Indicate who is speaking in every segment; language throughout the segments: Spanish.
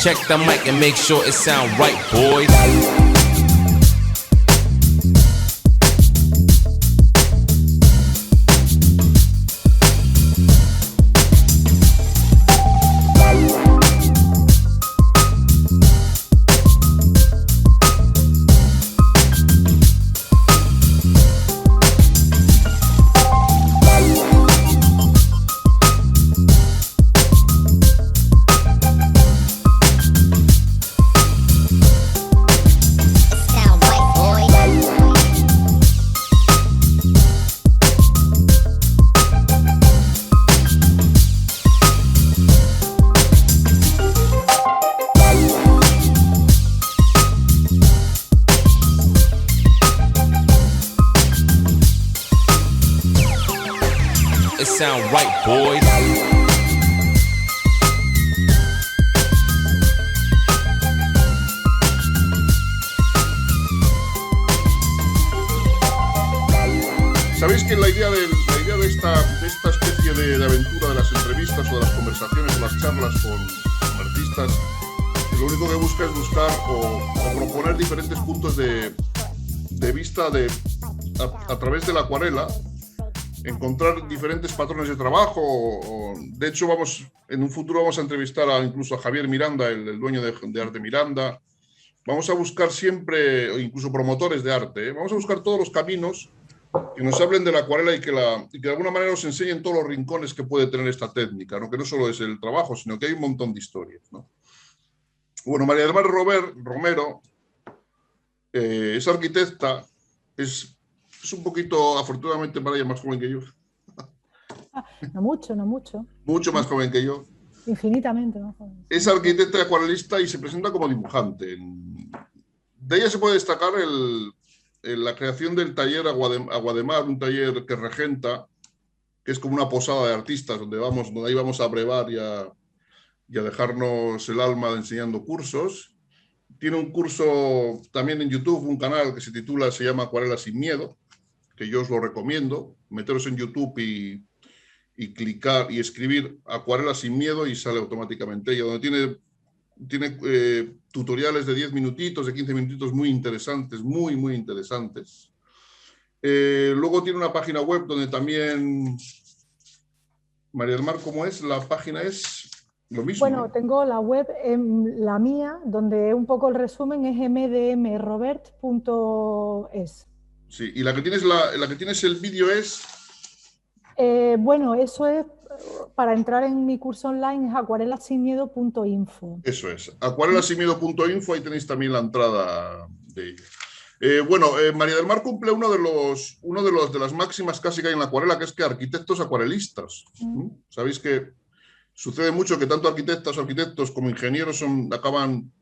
Speaker 1: Check the mic and make sure it sound right, boys. It sound right, boys.
Speaker 2: ¿Sabéis que la idea de esta especie de aventura de las entrevistas o de las conversaciones o las charlas con artistas, lo único que busca es buscar o proponer diferentes puntos de vista a través de la acuarela, encontrar diferentes patrones de trabajo? De hecho, en un futuro vamos a entrevistar incluso a Javier Miranda, el dueño de Arte Miranda. Vamos a buscar siempre, incluso promotores de arte, vamos a buscar todos los caminos que nos hablen de la acuarela y que de alguna manera nos enseñen todos los rincones que puede tener esta técnica, ¿no? Que no solo es el trabajo, sino que hay un montón de historias, ¿no? Bueno, María del Mar Romero es arquitecta, es un poquito, afortunadamente para ella, más joven que yo.
Speaker 3: No mucho, no mucho.
Speaker 2: Mucho más joven que yo.
Speaker 3: Infinitamente más joven.
Speaker 2: Es arquitecta y acuarelista y se presenta como dibujante. De ella se puede destacar la creación del taller Aguademar, un taller que regenta, que es como una posada de artistas, donde ahí vamos a brevar y a dejarnos el alma enseñando cursos. Tiene un curso también en YouTube, un canal que se llama Acuarela Sin Miedo, que yo os lo recomiendo. Meteros en YouTube y clicar y escribir Acuarela Sin Miedo y sale automáticamente ella, donde tiene tutoriales de 10 minutitos, de 15 minutitos muy interesantes, muy, muy interesantes. Luego tiene una página web donde también... María del Mar, ¿cómo es? La página es lo mismo.
Speaker 3: Bueno, ¿no? Tengo la web, la mía, donde un poco el resumen es mdmrobert.es.
Speaker 2: Sí, y la que tienes el vídeo es...
Speaker 3: Bueno, eso es para entrar en mi curso online, es acuarelasinmiedo.info.
Speaker 2: Eso es, acuarelasinmiedo.info, ahí tenéis también la entrada de ella. María del Mar cumple uno de las máximas casi que hay en la acuarela, que es que arquitectos acuarelistas. Sabéis que sucede mucho que tanto arquitectas o arquitectos como ingenieros acaban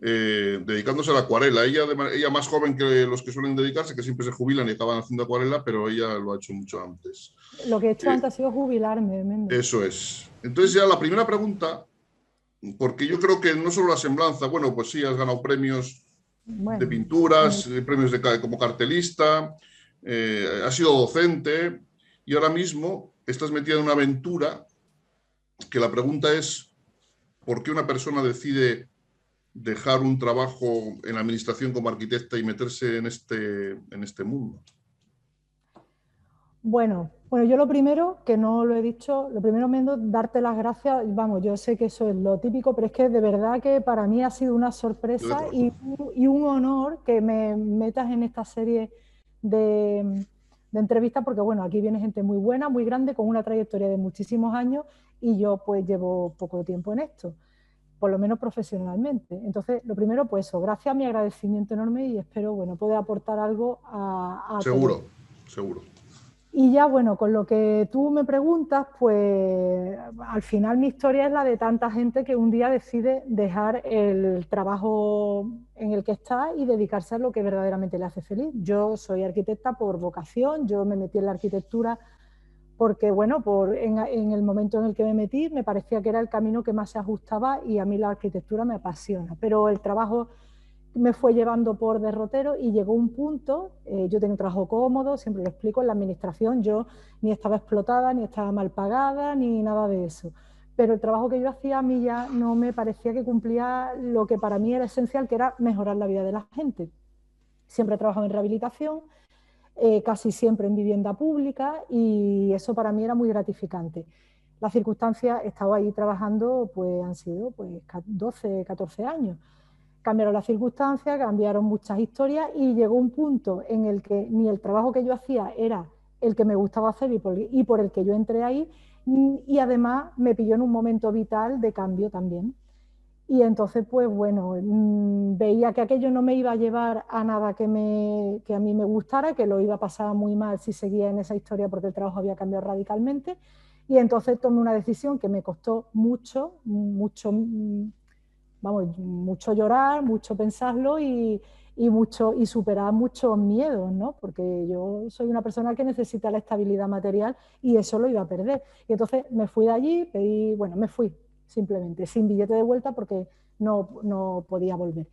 Speaker 2: dedicándose a la acuarela. Ella más joven que los que suelen dedicarse, que siempre se jubilan y acaban haciendo acuarela, pero ella lo ha hecho mucho antes.
Speaker 3: Lo que he hecho antes ha sido jubilarme.
Speaker 2: Eso es. Entonces ya la primera pregunta, porque yo creo que no solo la semblanza, bueno, pues sí, has ganado premios de pinturas, premios como cartelista, has sido docente y ahora mismo estás metida en una aventura que la pregunta es ¿por qué una persona decide dejar un trabajo en la administración como arquitecta y meterse en este mundo?
Speaker 3: Bueno, yo lo primero, que no lo he dicho, lo primero es darte las gracias. Vamos, yo sé que eso es lo típico, pero es que de verdad que para mí ha sido una sorpresa y un honor que me metas en esta serie de entrevistas, porque bueno, aquí viene gente muy buena, muy grande, con una trayectoria de muchísimos años y yo pues llevo poco tiempo en esto, por lo menos profesionalmente. Entonces, lo primero, pues eso, gracias, mi agradecimiento enorme y espero, bueno, poder aportar algo a
Speaker 2: Seguro.
Speaker 3: Y ya, bueno, con lo que tú me preguntas, pues al final mi historia es la de tanta gente que un día decide dejar el trabajo en el que está y dedicarse a lo que verdaderamente le hace feliz. Yo soy arquitecta por vocación, yo me metí en la arquitectura porque, bueno, en el momento en el que me metí me parecía que era el camino que más se ajustaba y a mí la arquitectura me apasiona, pero el trabajo me fue llevando por derrotero y llegó un punto, yo tenía un trabajo cómodo, siempre lo explico, en la administración yo ni estaba explotada, ni estaba mal pagada, ni nada de eso. pero el trabajo que yo hacía a mí ya no me parecía que cumplía lo que para mí era esencial, que era mejorar la vida de la gente. Siempre he trabajado en rehabilitación, casi siempre en vivienda pública, y eso para mí era muy gratificante. Las circunstancias, he estado ahí trabajando, pues han sido pues 12, 14 años. Cambiaron las circunstancias, cambiaron muchas historias y llegó un punto en el que ni el trabajo que yo hacía era el que me gustaba hacer y por el que yo entré ahí, y además me pilló en un momento vital de cambio también. Y entonces, pues bueno, veía que aquello no me iba a llevar a nada que a mí me gustara, que lo iba a pasar muy mal si seguía en esa historia porque el trabajo había cambiado radicalmente. Y entonces tomé una decisión que me costó mucho, mucho llorar, mucho pensarlo y superar muchos miedos, ¿no? Porque yo soy una persona que necesita la estabilidad material y eso lo iba a perder. Y entonces me fui de allí, me fui simplemente, sin billete de vuelta porque no podía volver.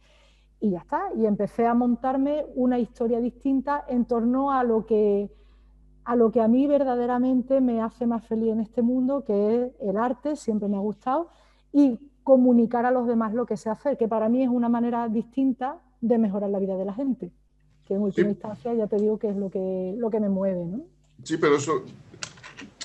Speaker 3: Y ya está, y empecé a montarme una historia distinta en torno a lo que a mí verdaderamente me hace más feliz en este mundo, que es el arte, siempre me ha gustado, y comunicar a los demás lo que sé hacer, que para mí es una manera distinta de mejorar la vida de la gente, que en última
Speaker 2: Sí,
Speaker 3: instancia ya te digo que es lo que me mueve, ¿no?
Speaker 2: sí, pero eso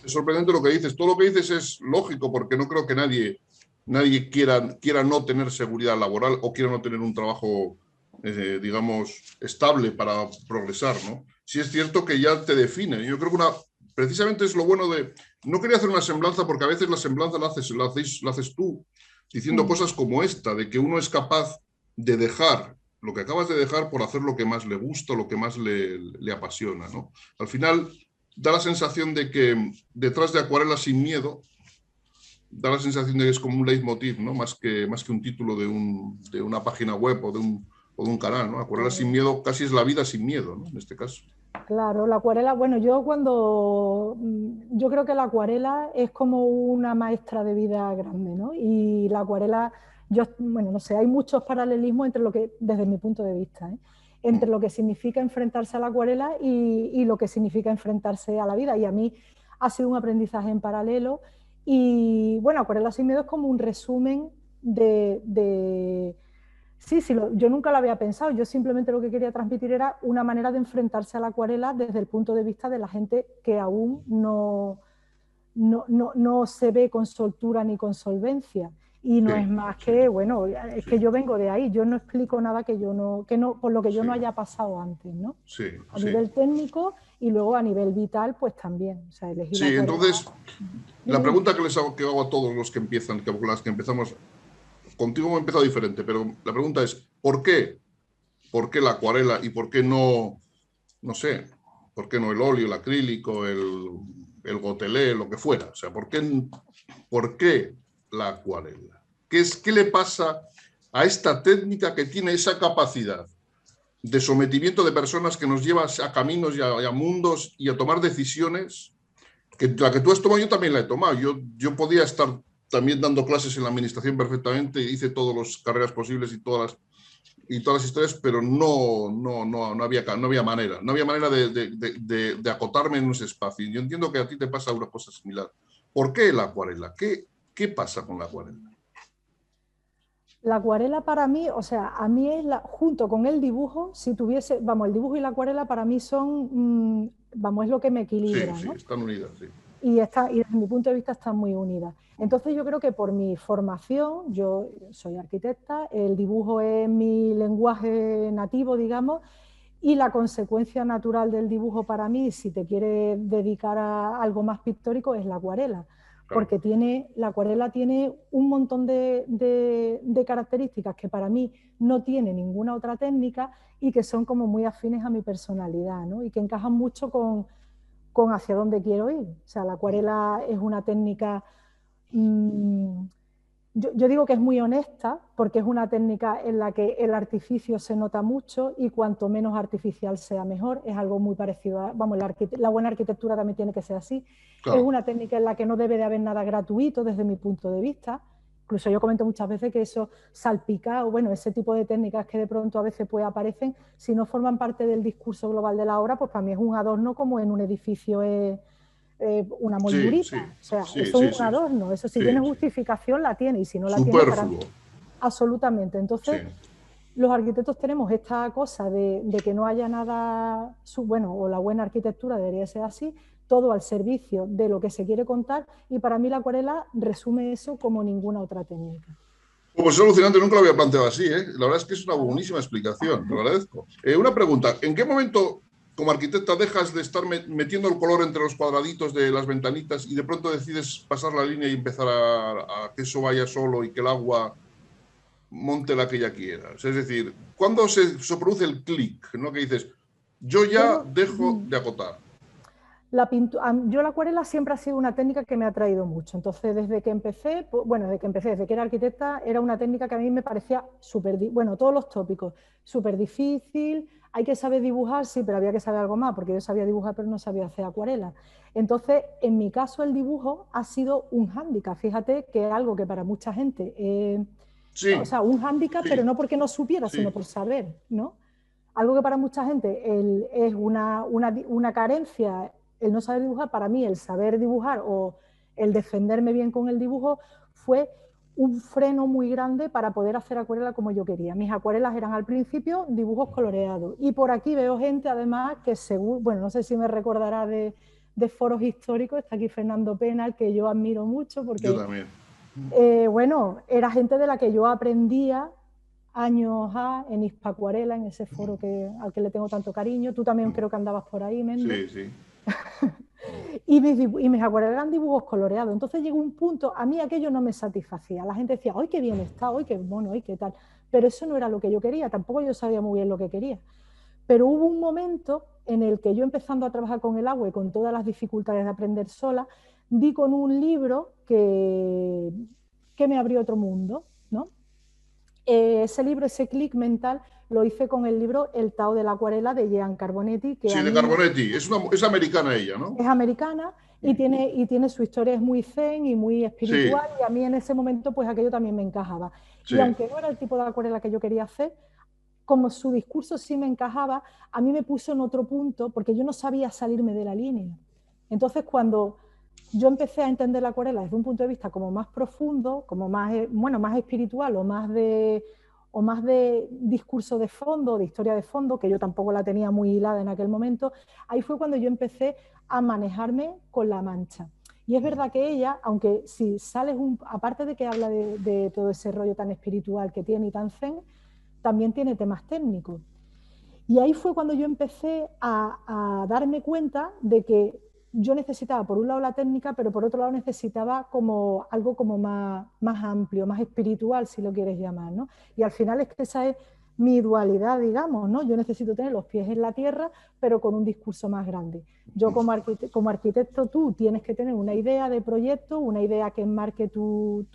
Speaker 2: es sorprendente lo que dices. Todo lo que dices es lógico porque no creo que nadie quiera no tener seguridad laboral o quiera no tener un trabajo, digamos, estable para progresar, ¿no? Sí es cierto que ya te define. Yo creo que precisamente es lo bueno de... No quería hacer una semblanza porque a veces la semblanza la haces tú diciendo cosas como esta, de que uno es capaz de dejar lo que acabas de dejar por hacer lo que más le gusta, lo que más le apasiona, ¿no? Al final da la sensación de que detrás de Acuarela sin miedo, da la sensación de que es como un leitmotiv, ¿no? Más que un título de una página web o de un canal, ¿no? Acuarela sin miedo casi es la vida sin miedo, ¿no? En este caso.
Speaker 3: Claro, la acuarela, bueno, yo creo que la acuarela es como una maestra de vida grande, ¿no? Y la acuarela, bueno, no sé, hay muchos paralelismos entre desde mi punto de vista, ¿eh? Entre lo que significa enfrentarse a la acuarela y lo que significa enfrentarse a la vida. Y a mí ha sido un aprendizaje en paralelo. Y bueno, Acuarela sin miedo es como un resumen de sí, yo nunca lo había pensado, yo simplemente lo que quería transmitir era una manera de enfrentarse a la acuarela desde el punto de vista de la gente que aún no se ve con soltura ni con solvencia. Y no
Speaker 2: Sí,
Speaker 3: es más
Speaker 2: sí,
Speaker 3: que, bueno, es
Speaker 2: sí,
Speaker 3: que yo vengo de ahí, yo no explico nada por lo que yo
Speaker 2: sí,
Speaker 3: no haya pasado antes, ¿no?
Speaker 2: sí,
Speaker 3: A
Speaker 2: sí.
Speaker 3: nivel técnico y luego a nivel vital, pues también. O sea, elegí la
Speaker 2: Sí,
Speaker 3: acuarela.
Speaker 2: entonces, la
Speaker 3: Dime, dime.
Speaker 2: pregunta que hago a todos los que empiezan, con las que empezamos, contigo hemos empezado diferente, pero la pregunta es, ¿por qué? ¿Por qué la acuarela y por qué no sé, por qué no el óleo, el acrílico, el gotelé, lo que fuera? O sea, ¿por qué la acuarela? ¿Qué le pasa a esta técnica que tiene esa capacidad de sometimiento de personas que nos lleva a caminos y a mundos y a tomar decisiones? Que la que tú has tomado yo también la he tomado. Yo podía estar también dando clases en la administración perfectamente, hice todas las carreras posibles y todas las historias, pero no había manera. No había manera de acotarme en ese espacio. Yo entiendo que a ti te pasa una cosa similar. ¿Por qué la acuarela? ¿Qué pasa con la acuarela?
Speaker 3: La acuarela para mí, o sea, a mí es junto con el dibujo, si tuviese, vamos, el dibujo y la acuarela para mí son, vamos, es lo que me
Speaker 2: Sí,
Speaker 3: equilibra,
Speaker 2: sí,
Speaker 3: ¿no?
Speaker 2: están unidas, sí.
Speaker 3: Y desde mi punto de vista están muy unidas. Entonces yo creo que por mi formación, yo soy arquitecta, el dibujo es mi lenguaje nativo, digamos, y la consecuencia natural del dibujo para mí, si te quieres dedicar a algo más pictórico, es la acuarela.
Speaker 2: Claro.
Speaker 3: Porque la acuarela tiene un montón de características que para mí no tiene ninguna otra técnica y que son como muy afines a mi personalidad, ¿no? Y que encajan mucho con hacia dónde quiero ir. O sea, la acuarela es una técnica, yo digo que es muy honesta, porque es una técnica en la que el artificio se nota mucho y cuanto menos artificial sea mejor. Es algo muy parecido a, vamos, la buena arquitectura también tiene que ser así. Es
Speaker 2: Claro.
Speaker 3: una técnica en la que no debe de haber nada gratuito desde mi punto de vista. Incluso yo comento muchas veces que eso salpicado, bueno, ese tipo de técnicas que de pronto a veces pues aparecen, si no forman parte del discurso global de la obra, pues para mí es un adorno como en un edificio una
Speaker 2: Sí,
Speaker 3: moldurita.
Speaker 2: sí,
Speaker 3: O sea,
Speaker 2: sí,
Speaker 3: eso
Speaker 2: sí,
Speaker 3: es un
Speaker 2: sí,
Speaker 3: adorno. Eso si
Speaker 2: sí,
Speaker 3: tiene
Speaker 2: sí.
Speaker 3: justificación la tiene y si no la tiene, para mí,
Speaker 2: Superfluo.
Speaker 3: absolutamente.
Speaker 2: Sí,
Speaker 3: Entonces, los arquitectos tenemos esta cosa de que no haya nada, bueno, o la buena arquitectura debería ser así, todo al servicio de lo que se quiere contar, y para mí la acuarela resume eso como ninguna otra técnica.
Speaker 2: pues es alucinante, nunca lo había planteado así, ¿eh? La verdad es que es una
Speaker 3: Claro.
Speaker 2: buenísima explicación, te lo agradezco. Una pregunta, ¿en qué momento como arquitecta dejas de estar metiendo el color entre los cuadraditos de las ventanitas y de pronto decides pasar la línea y empezar a que eso vaya solo y que el agua monte la que ella quiera? Es decir, ¿cuándo se produce el clic, ¿no? Que dices, yo ya
Speaker 3: Bueno,
Speaker 2: dejo de acotar.
Speaker 3: yo la acuarela siempre ha sido una técnica que me ha traído mucho. Entonces, desde que empecé, desde que era arquitecta, era una técnica que a mí me parecía bueno, todos los tópicos, súper difícil, hay que saber dibujar, sí, pero había que saber algo más, porque yo sabía dibujar, pero no sabía hacer acuarela. Entonces, en mi caso, el dibujo ha sido un hándicap. Fíjate que es algo que para mucha gente, o
Speaker 2: Sí,
Speaker 3: sea, un hándicap, pero
Speaker 2: sí,
Speaker 3: no porque no supiera, sino
Speaker 2: sí.
Speaker 3: por saber, ¿no? Algo que para mucha gente es una carencia, el no saber dibujar. Para mí el saber dibujar o el defenderme bien con el dibujo fue un freno muy grande para poder hacer acuarela como yo quería. Mis acuarelas eran al principio dibujos coloreados, y por aquí veo gente además que seguro, bueno, no sé si me recordará de foros históricos, está aquí Fernando Pena, que yo admiro mucho
Speaker 2: Yo
Speaker 3: porque,
Speaker 2: también.
Speaker 3: bueno, era gente de la que yo aprendía años en Hispacuarela, en ese foro al que le tengo tanto cariño. Tú también creo que andabas por ahí, Méndez.
Speaker 2: Sí, sí.
Speaker 3: Y mis acuarelas eran dibujos coloreados. Entonces llegó un punto, a mí aquello no me satisfacía. La gente decía, ¡ay, qué bien está! ¡Ay, qué bueno! ¡Ay, qué tal! Pero eso no era lo que yo quería, tampoco yo sabía muy bien lo que quería. Pero hubo un momento en el que yo, empezando a trabajar con el agua y con todas las dificultades de aprender sola, di con un libro que me abrió otro mundo, ¿no? Ese libro, ese clic mental, lo hice con el libro El Tao de la Acuarela de Jean Carbonetti, que
Speaker 2: Sí,
Speaker 3: a
Speaker 2: de
Speaker 3: mí
Speaker 2: Carbonetti. Es americana ella, ¿no?
Speaker 3: es americana y tiene su historia, es muy zen y muy espiritual,
Speaker 2: Sí,
Speaker 3: y a mí en ese momento pues aquello también me encajaba. Y
Speaker 2: sí.
Speaker 3: aunque no era el tipo de acuarela que yo quería hacer, como su discurso sí me encajaba, a mí me puso en otro punto porque yo no sabía salirme de la línea. Entonces, cuando yo empecé a entender la acuarela desde un punto de vista como más profundo, como más, bueno, más espiritual o más de discurso de fondo, de historia de fondo, que yo tampoco la tenía muy hilada en aquel momento, ahí fue cuando yo empecé a manejarme con la mancha. Y es verdad que ella, aunque si sales, aparte de que habla de todo ese rollo tan espiritual que tiene y tan zen, también tiene temas técnicos. Y ahí fue cuando yo empecé a darme cuenta de que yo necesitaba, por un lado, la técnica, pero por otro lado necesitaba como algo como más amplio, más espiritual, si lo quieres llamar, ¿no? Y al final es que esa es mi dualidad, digamos, ¿no? Yo necesito tener los pies en la tierra, pero con un discurso más grande. Yo como arquitecto, tú tienes que tener una idea de proyecto, una idea que enmarque tu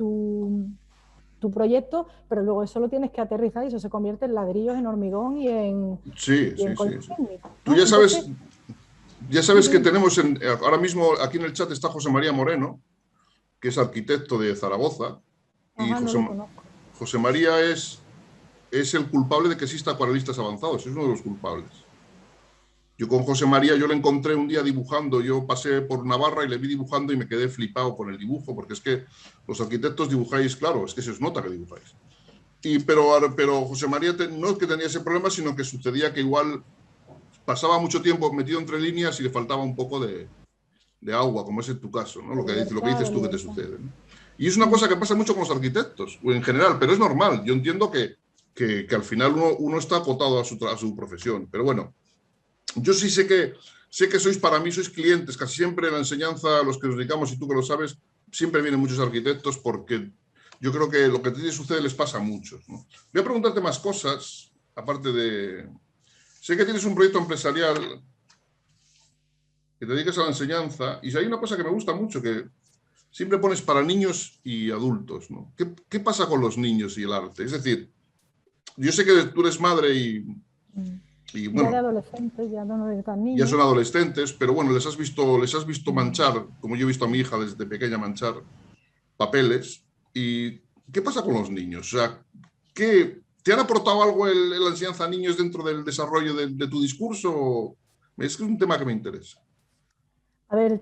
Speaker 3: proyecto, pero luego eso lo tienes que aterrizar y eso se convierte en ladrillos, en hormigón y en,
Speaker 2: Sí,
Speaker 3: y en
Speaker 2: sí,
Speaker 3: cosas
Speaker 2: sí, sí.
Speaker 3: técnicas,
Speaker 2: Tú
Speaker 3: ¿no? Entonces,
Speaker 2: ya sabes
Speaker 3: dime,
Speaker 2: que
Speaker 3: dime.
Speaker 2: tenemos ahora mismo aquí en el chat está José María Moreno, que es arquitecto de Zaragoza, y
Speaker 3: Ajá, no lo conozco.
Speaker 2: José María es el culpable de que exista acuarelistas avanzados, es uno de los culpables. Yo con José María, yo le encontré un día dibujando, yo pasé por Navarra y le vi dibujando y me quedé flipado con el dibujo, porque es que los arquitectos dibujáis, claro, es que se os nota que dibujáis. Pero José María no es que tenía ese problema, sino que sucedía que igual pasaba mucho tiempo metido entre líneas y le faltaba un poco de agua, como es en tu caso, ¿no?
Speaker 3: De
Speaker 2: Lo que
Speaker 3: libertad, de
Speaker 2: dices tú que te
Speaker 3: libertad.
Speaker 2: sucede, ¿no? Y es una cosa que pasa mucho con los arquitectos, en general, pero es normal. Yo entiendo que al final uno está acotado a su profesión. Pero bueno, yo sí sé que para mí sois clientes, casi siempre en la enseñanza, los que nos dedicamos, y tú que lo sabes, siempre vienen muchos arquitectos porque yo creo que lo que te sucede les pasa a muchos, ¿no? Voy a preguntarte más cosas, aparte de... Sé que tienes un proyecto empresarial que te dedicas a la enseñanza y hay una cosa que me gusta mucho, que siempre pones para niños y adultos, ¿no? ¿Qué pasa con los niños y el arte? Es decir, yo sé que tú eres madre y
Speaker 3: Ya de
Speaker 2: bueno,
Speaker 3: adolescentes, ya no de tan
Speaker 2: ya
Speaker 3: niños.
Speaker 2: son adolescentes, pero bueno, les has visto manchar, como yo he visto a mi hija desde pequeña manchar papeles. ¿Y qué pasa con los niños? O sea, ¿te han aportado algo la enseñanza a niños dentro del desarrollo de tu discurso? Es que es un tema que me interesa.
Speaker 3: A ver,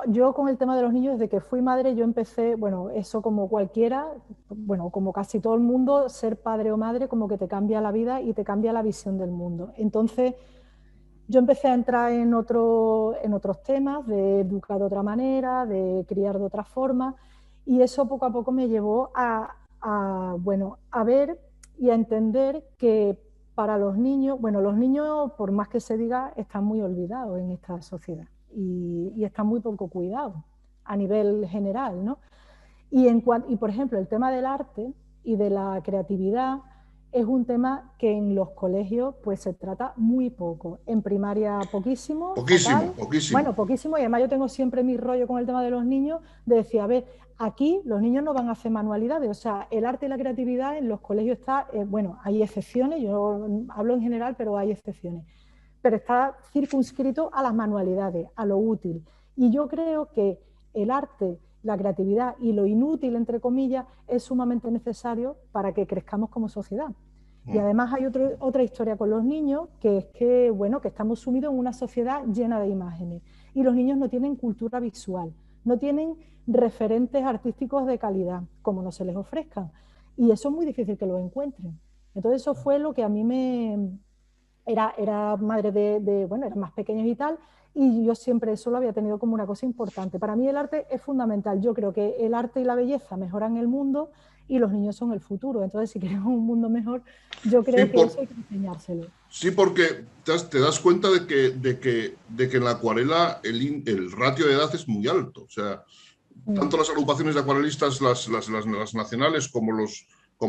Speaker 3: yo con el tema de los niños, desde que fui madre, yo empecé, bueno, eso como cualquiera, bueno, como casi todo el mundo, ser padre o madre como que te cambia la vida y te cambia la visión del mundo. Entonces, yo empecé a entrar en otros temas, de educar de otra manera, de criar de otra forma, y eso poco a poco me llevó bueno, a ver y a entender que para los niños, bueno, los niños, por más que se diga, están muy olvidados en esta sociedad y están muy poco cuidados a nivel general, ¿no? Y por ejemplo, el tema del arte y de la creatividad es un tema que en los colegios pues se trata muy poco. En primaria poquísimo,
Speaker 2: Poquísimo,
Speaker 3: fatal.
Speaker 2: poquísimo.
Speaker 3: Bueno, poquísimo, y además yo tengo siempre mi rollo con el tema de los niños, de decir, a ver, aquí los niños no van a hacer manualidades, o sea, el arte y la creatividad en los colegios está, bueno, hay excepciones, yo hablo en general, pero hay excepciones, pero está circunscrito a las manualidades, a lo útil. Y yo creo que el arte, la creatividad y lo inútil, entre comillas, es sumamente necesario para que crezcamos como sociedad. Y además hay otra historia con los niños, que es que, bueno, que estamos sumidos en una sociedad llena de imágenes y los niños no tienen cultura visual, no tienen referentes artísticos de calidad, como no se les ofrezcan. Y eso es muy difícil que lo encuentren. Entonces eso fue lo que a mí era madre bueno, eran más pequeños y tal, y yo siempre eso lo había tenido como una cosa importante. Para mí el arte es fundamental. Yo creo que el arte y la belleza mejoran el mundo y los niños son el futuro. Entonces, si queremos un mundo mejor, yo
Speaker 2: Sí,
Speaker 3: creo que eso hay que enseñárselo.
Speaker 2: sí, porque te das cuenta de que en la acuarela el ratio de edad es muy alto. O sea, tanto las agrupaciones de acuarelistas, las nacionales, como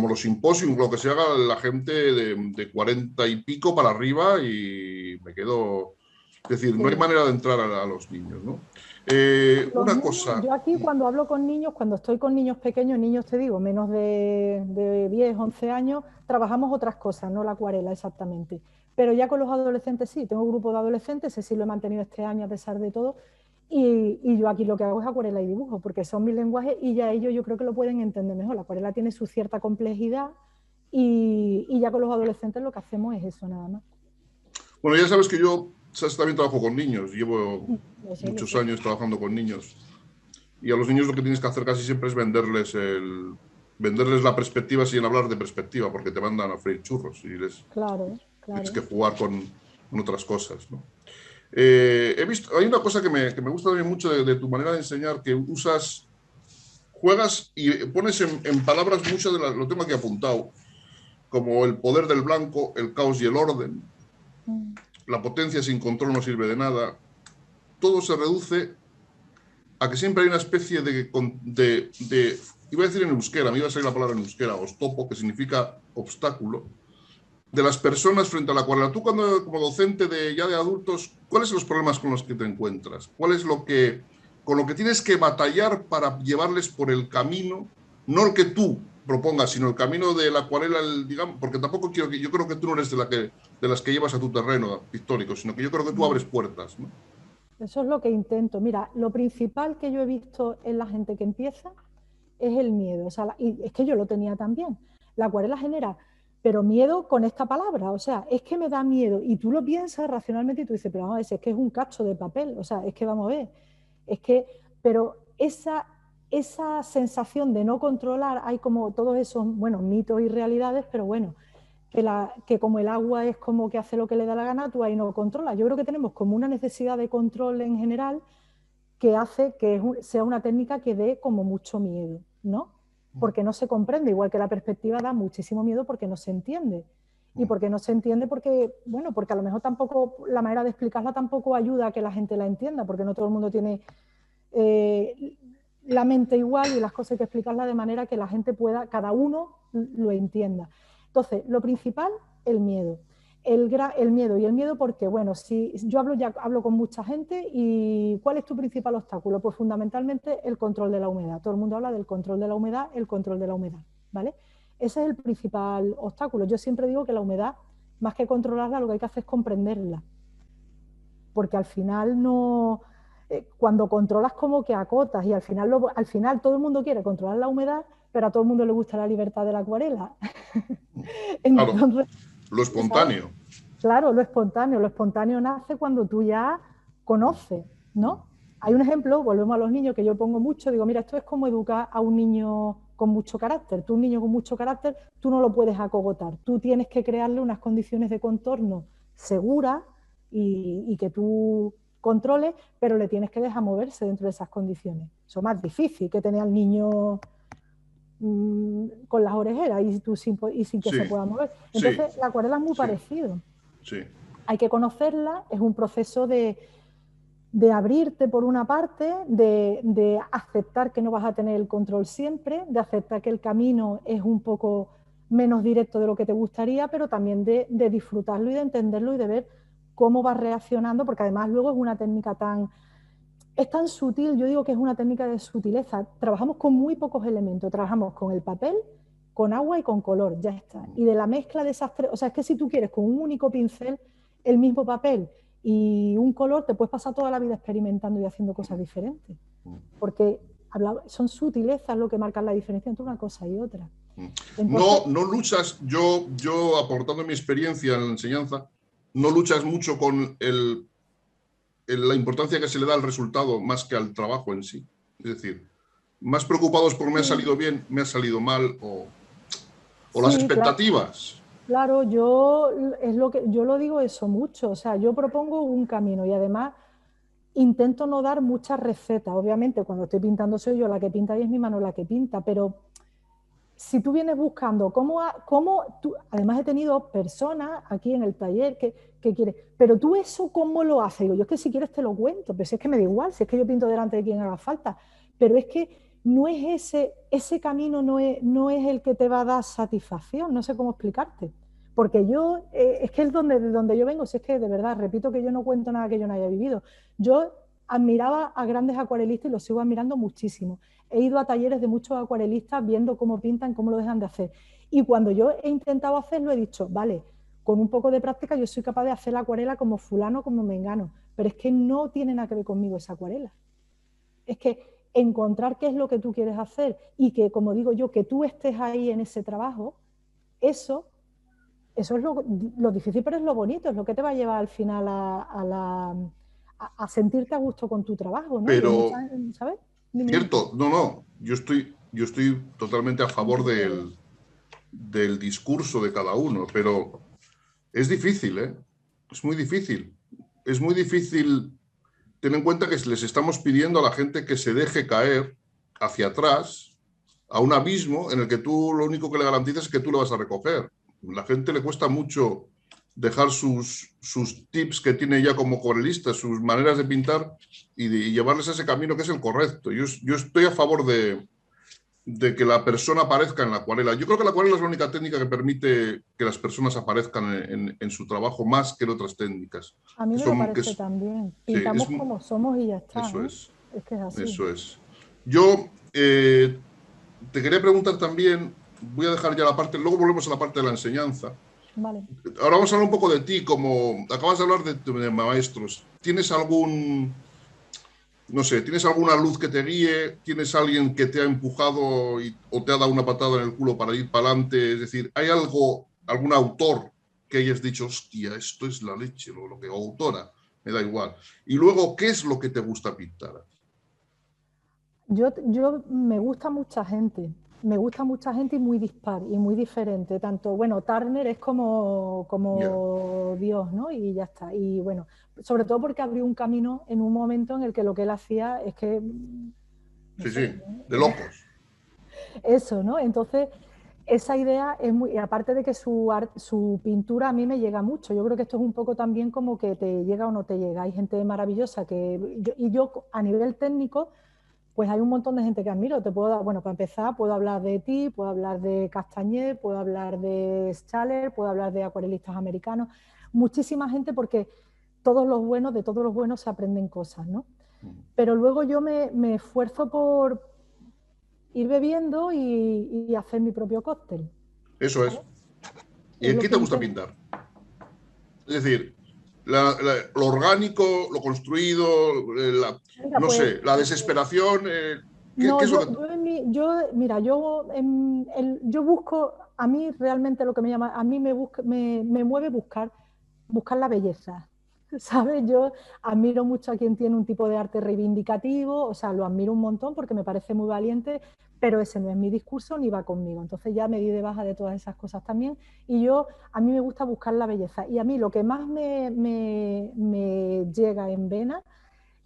Speaker 2: los simposios, lo que se haga, la gente de 40 y pico para arriba, y me quedo. Es decir, no hay
Speaker 3: Sí.
Speaker 2: manera de entrar a los niños, ¿no?
Speaker 3: Los
Speaker 2: Una
Speaker 3: niños,
Speaker 2: cosa.
Speaker 3: yo aquí cuando hablo con niños, cuando estoy con niños pequeños, niños te digo, menos de 10, 11 años, trabajamos otras cosas, no la acuarela exactamente. Pero ya con los adolescentes sí, tengo un grupo de adolescentes, ese sí lo he mantenido este año a pesar de todo, y yo aquí lo que hago es acuarela y dibujo, porque son mis lenguajes y ya ellos yo creo que lo pueden entender mejor. La acuarela tiene su cierta complejidad y ya con los adolescentes lo que hacemos es eso nada más.
Speaker 2: Bueno, ya sabes que yo también trabajo con niños, llevo
Speaker 3: Lo
Speaker 2: muchos
Speaker 3: sé.
Speaker 2: años trabajando con niños. Y a los niños lo que tienes que hacer casi siempre es venderles la perspectiva sin hablar de perspectiva, porque te mandan a freír churros y
Speaker 3: Claro,
Speaker 2: tienes
Speaker 3: claro.
Speaker 2: que jugar con otras cosas, ¿no? Hay una cosa que me gusta también mucho de tu manera de enseñar, que juegas y pones en palabras mucho lo tengo aquí apuntado, como el poder del blanco, el caos y el orden, la potencia sin control no sirve de nada. Todo se reduce a que siempre hay una especie iba a decir en euskera, me iba a salir la palabra en euskera, ostopo, que significa obstáculo, de las personas frente a la acuarela. Tú como docente ya de adultos, ¿cuáles son los problemas con los que te encuentras? ¿Cuál es con lo que tienes que batallar para llevarles por el camino, no el que tú propongas, sino el camino de la acuarela, digamos, porque tampoco yo creo que tú no eres de las que llevas a tu terreno pictórico, sino que yo creo que tú abres puertas, ¿no?
Speaker 3: Eso es lo que intento. Mira, lo principal que yo he visto en la gente que empieza es el miedo. O sea, y es que yo lo tenía también. La acuarela genera, pero miedo con esta palabra. O sea, es que me da miedo. Y tú lo piensas racionalmente y tú dices, pero vamos a ver, si es que es un cacho de papel. O sea, es que vamos a ver. Es que, pero esa sensación de no controlar, hay como todos esos, bueno, mitos y realidades, pero bueno, que como el agua es como que hace lo que le da la gana, tú ahí no controlas. Yo creo que tenemos como una necesidad de control en general que hace que sea una técnica que dé como mucho miedo, ¿no? Porque no se comprende, igual que la perspectiva da muchísimo miedo porque no se entiende. Y porque no se entiende porque, bueno, porque a lo mejor tampoco, la manera de explicarla tampoco ayuda a que la gente la entienda, porque no todo el mundo tiene la mente igual y las cosas hay que explicarlas de manera que la gente pueda, cada uno lo entienda. Entonces, lo principal, el miedo. El miedo. ¿Y el miedo porque? Bueno, si yo hablo con mucha gente y ¿cuál es tu principal obstáculo? Pues fundamentalmente el control de la humedad. Todo el mundo habla del control de la humedad, el control de la humedad, ¿vale? Ese es el principal obstáculo. Yo siempre digo que la humedad, más que controlarla, lo que hay que hacer es comprenderla. Porque al final no... cuando controlas como que acotas y al final todo el mundo quiere controlar la humedad, pero a todo el mundo le gusta la libertad de la acuarela.
Speaker 2: Claro,
Speaker 3: Entonces,
Speaker 2: lo espontáneo.
Speaker 3: claro, lo espontáneo nace cuando tú ya conoces, ¿no? Hay un ejemplo, volvemos a los niños, que yo pongo mucho, digo, mira, esto es como educar a un niño con mucho carácter. Tú, un niño con mucho carácter, tú no lo puedes acogotar. Tú tienes que crearle unas condiciones de contorno seguras y que tú controles, pero le tienes que dejar moverse dentro de esas condiciones. Eso es más difícil que tener al niño con las orejeras y sin que se pueda mover. Entonces, la acuarela es muy parecido.
Speaker 2: Sí.
Speaker 3: Hay que conocerla, es un proceso de abrirte por una parte, de aceptar que no vas a tener el control siempre, de aceptar que el camino es un poco menos directo de lo que te gustaría, pero también de disfrutarlo y de entenderlo y de ver cómo vas reaccionando, porque además luego es una técnica es tan sutil, yo digo que es una técnica de sutileza. Trabajamos con muy pocos elementos, trabajamos con el papel, con agua y con color, ya está. Y de la mezcla de esas tres, o sea, es que si tú quieres con un único pincel, el mismo papel y un color, te puedes pasar toda la vida experimentando y haciendo cosas diferentes. Porque son sutilezas lo que marcan la diferencia entre una cosa y otra.
Speaker 2: Entonces, no luchas, yo aportando mi experiencia en la enseñanza, no luchas mucho con la importancia que se le da al resultado más que al trabajo en sí. Es decir, más preocupados por me ha salido bien, me ha salido mal, o las expectativas.
Speaker 3: Claro, yo lo digo eso mucho. O sea, yo propongo un camino y además intento no dar muchas recetas. Obviamente, cuando estoy pintando soy yo la que pinta y es mi mano la que pinta, pero si tú vienes buscando además he tenido personas aquí en el taller que quieren, pero tú eso ¿cómo lo haces? Digo, yo es que si quieres te lo cuento, pero si es que me da igual, si es que yo pinto delante de quien haga falta, pero es que no es ese camino no es el que te va a dar satisfacción, no sé cómo explicarte, porque yo, es que es de donde yo vengo, si es que de verdad, repito que yo no cuento nada que yo no haya vivido, yo admiraba a grandes acuarelistas y los sigo admirando muchísimo. He ido a talleres de muchos acuarelistas viendo cómo pintan, cómo lo dejan de hacer. Y cuando yo he intentado hacerlo, he dicho, vale, con un poco de práctica yo soy capaz de hacer la acuarela como fulano, como mengano, pero es que no tiene nada que ver conmigo esa acuarela. Es que encontrar qué es lo que tú quieres hacer y que, como digo yo, que tú estés ahí en ese trabajo, eso es lo difícil, pero es lo bonito, es lo que te va a llevar al final a sentirte a gusto con tu trabajo, ¿no?
Speaker 2: Pero,
Speaker 3: ¿sabes?
Speaker 2: Cierto, no, yo estoy totalmente a favor del discurso de cada uno, pero es difícil, ¿eh? Es muy difícil. Es muy difícil. Ten en cuenta que les estamos pidiendo a la gente que se deje caer hacia atrás a un abismo en el que tú lo único que le garantizas es que tú le vas a recoger. A la gente le cuesta mucho dejar sus tips que tiene ya como acuarelista, sus maneras de pintar y llevarles a ese camino que es el correcto. Yo estoy a favor de que la persona aparezca en la acuarela. Yo creo que la acuarela es la única técnica que permite que las personas aparezcan en su trabajo más que en otras técnicas.
Speaker 3: A mí me lo parece también. Pintamos como somos y ya está.
Speaker 2: Eso es.
Speaker 3: Es que es así.
Speaker 2: Eso es. Yo te quería preguntar también, voy a dejar ya la parte, luego volvemos a la parte de la enseñanza.
Speaker 3: Vale.
Speaker 2: Ahora vamos a hablar un poco de ti, como acabas de hablar de maestros. ¿Tienes ¿tienes alguna luz que te guíe? ¿Tienes alguien que te ha empujado o te ha dado una patada en el culo para ir para adelante? Es decir, ¿hay algún autor que hayas dicho, hostia, esto es la leche, o autora? Me da igual. Y luego, ¿qué es lo que te gusta pintar?
Speaker 3: Yo me gusta mucha gente. Me gusta mucha gente y muy dispar y muy diferente. Tanto, bueno, Turner es como Dios, ¿no? Y ya está. Y bueno, sobre todo porque abrió un camino en un momento en el que lo que él hacía es que...
Speaker 2: de locos.
Speaker 3: Eso, ¿no? Entonces, esa idea es muy... Aparte de que su pintura a mí me llega mucho. Yo creo que esto es un poco también como que te llega o no te llega. Hay gente maravillosa y yo a nivel técnico... Pues hay un montón de gente que admiro. Te puedo dar, bueno, para empezar, puedo hablar de ti, puedo hablar de Castañer, puedo hablar de Schaller, puedo hablar de acuarelistas americanos. Muchísima gente porque de todos los buenos se aprenden cosas, ¿no? Pero luego yo me esfuerzo por ir bebiendo y hacer mi propio cóctel.
Speaker 2: Eso es. ¿Y en qué te gusta pintar? Es decir, lo orgánico, lo construido, la desesperación. ¿Qué es lo que...
Speaker 3: yo busco, a mí realmente lo que me llama, a mí me mueve buscar la belleza. ¿sabes? Yo admiro mucho a quien tiene un tipo de arte reivindicativo, o sea, lo admiro un montón porque me parece muy valiente, pero ese no es mi discurso ni va conmigo. Entonces ya me di de baja de todas esas cosas también. Y a mí me gusta buscar la belleza. Y a mí lo que más me llega en vena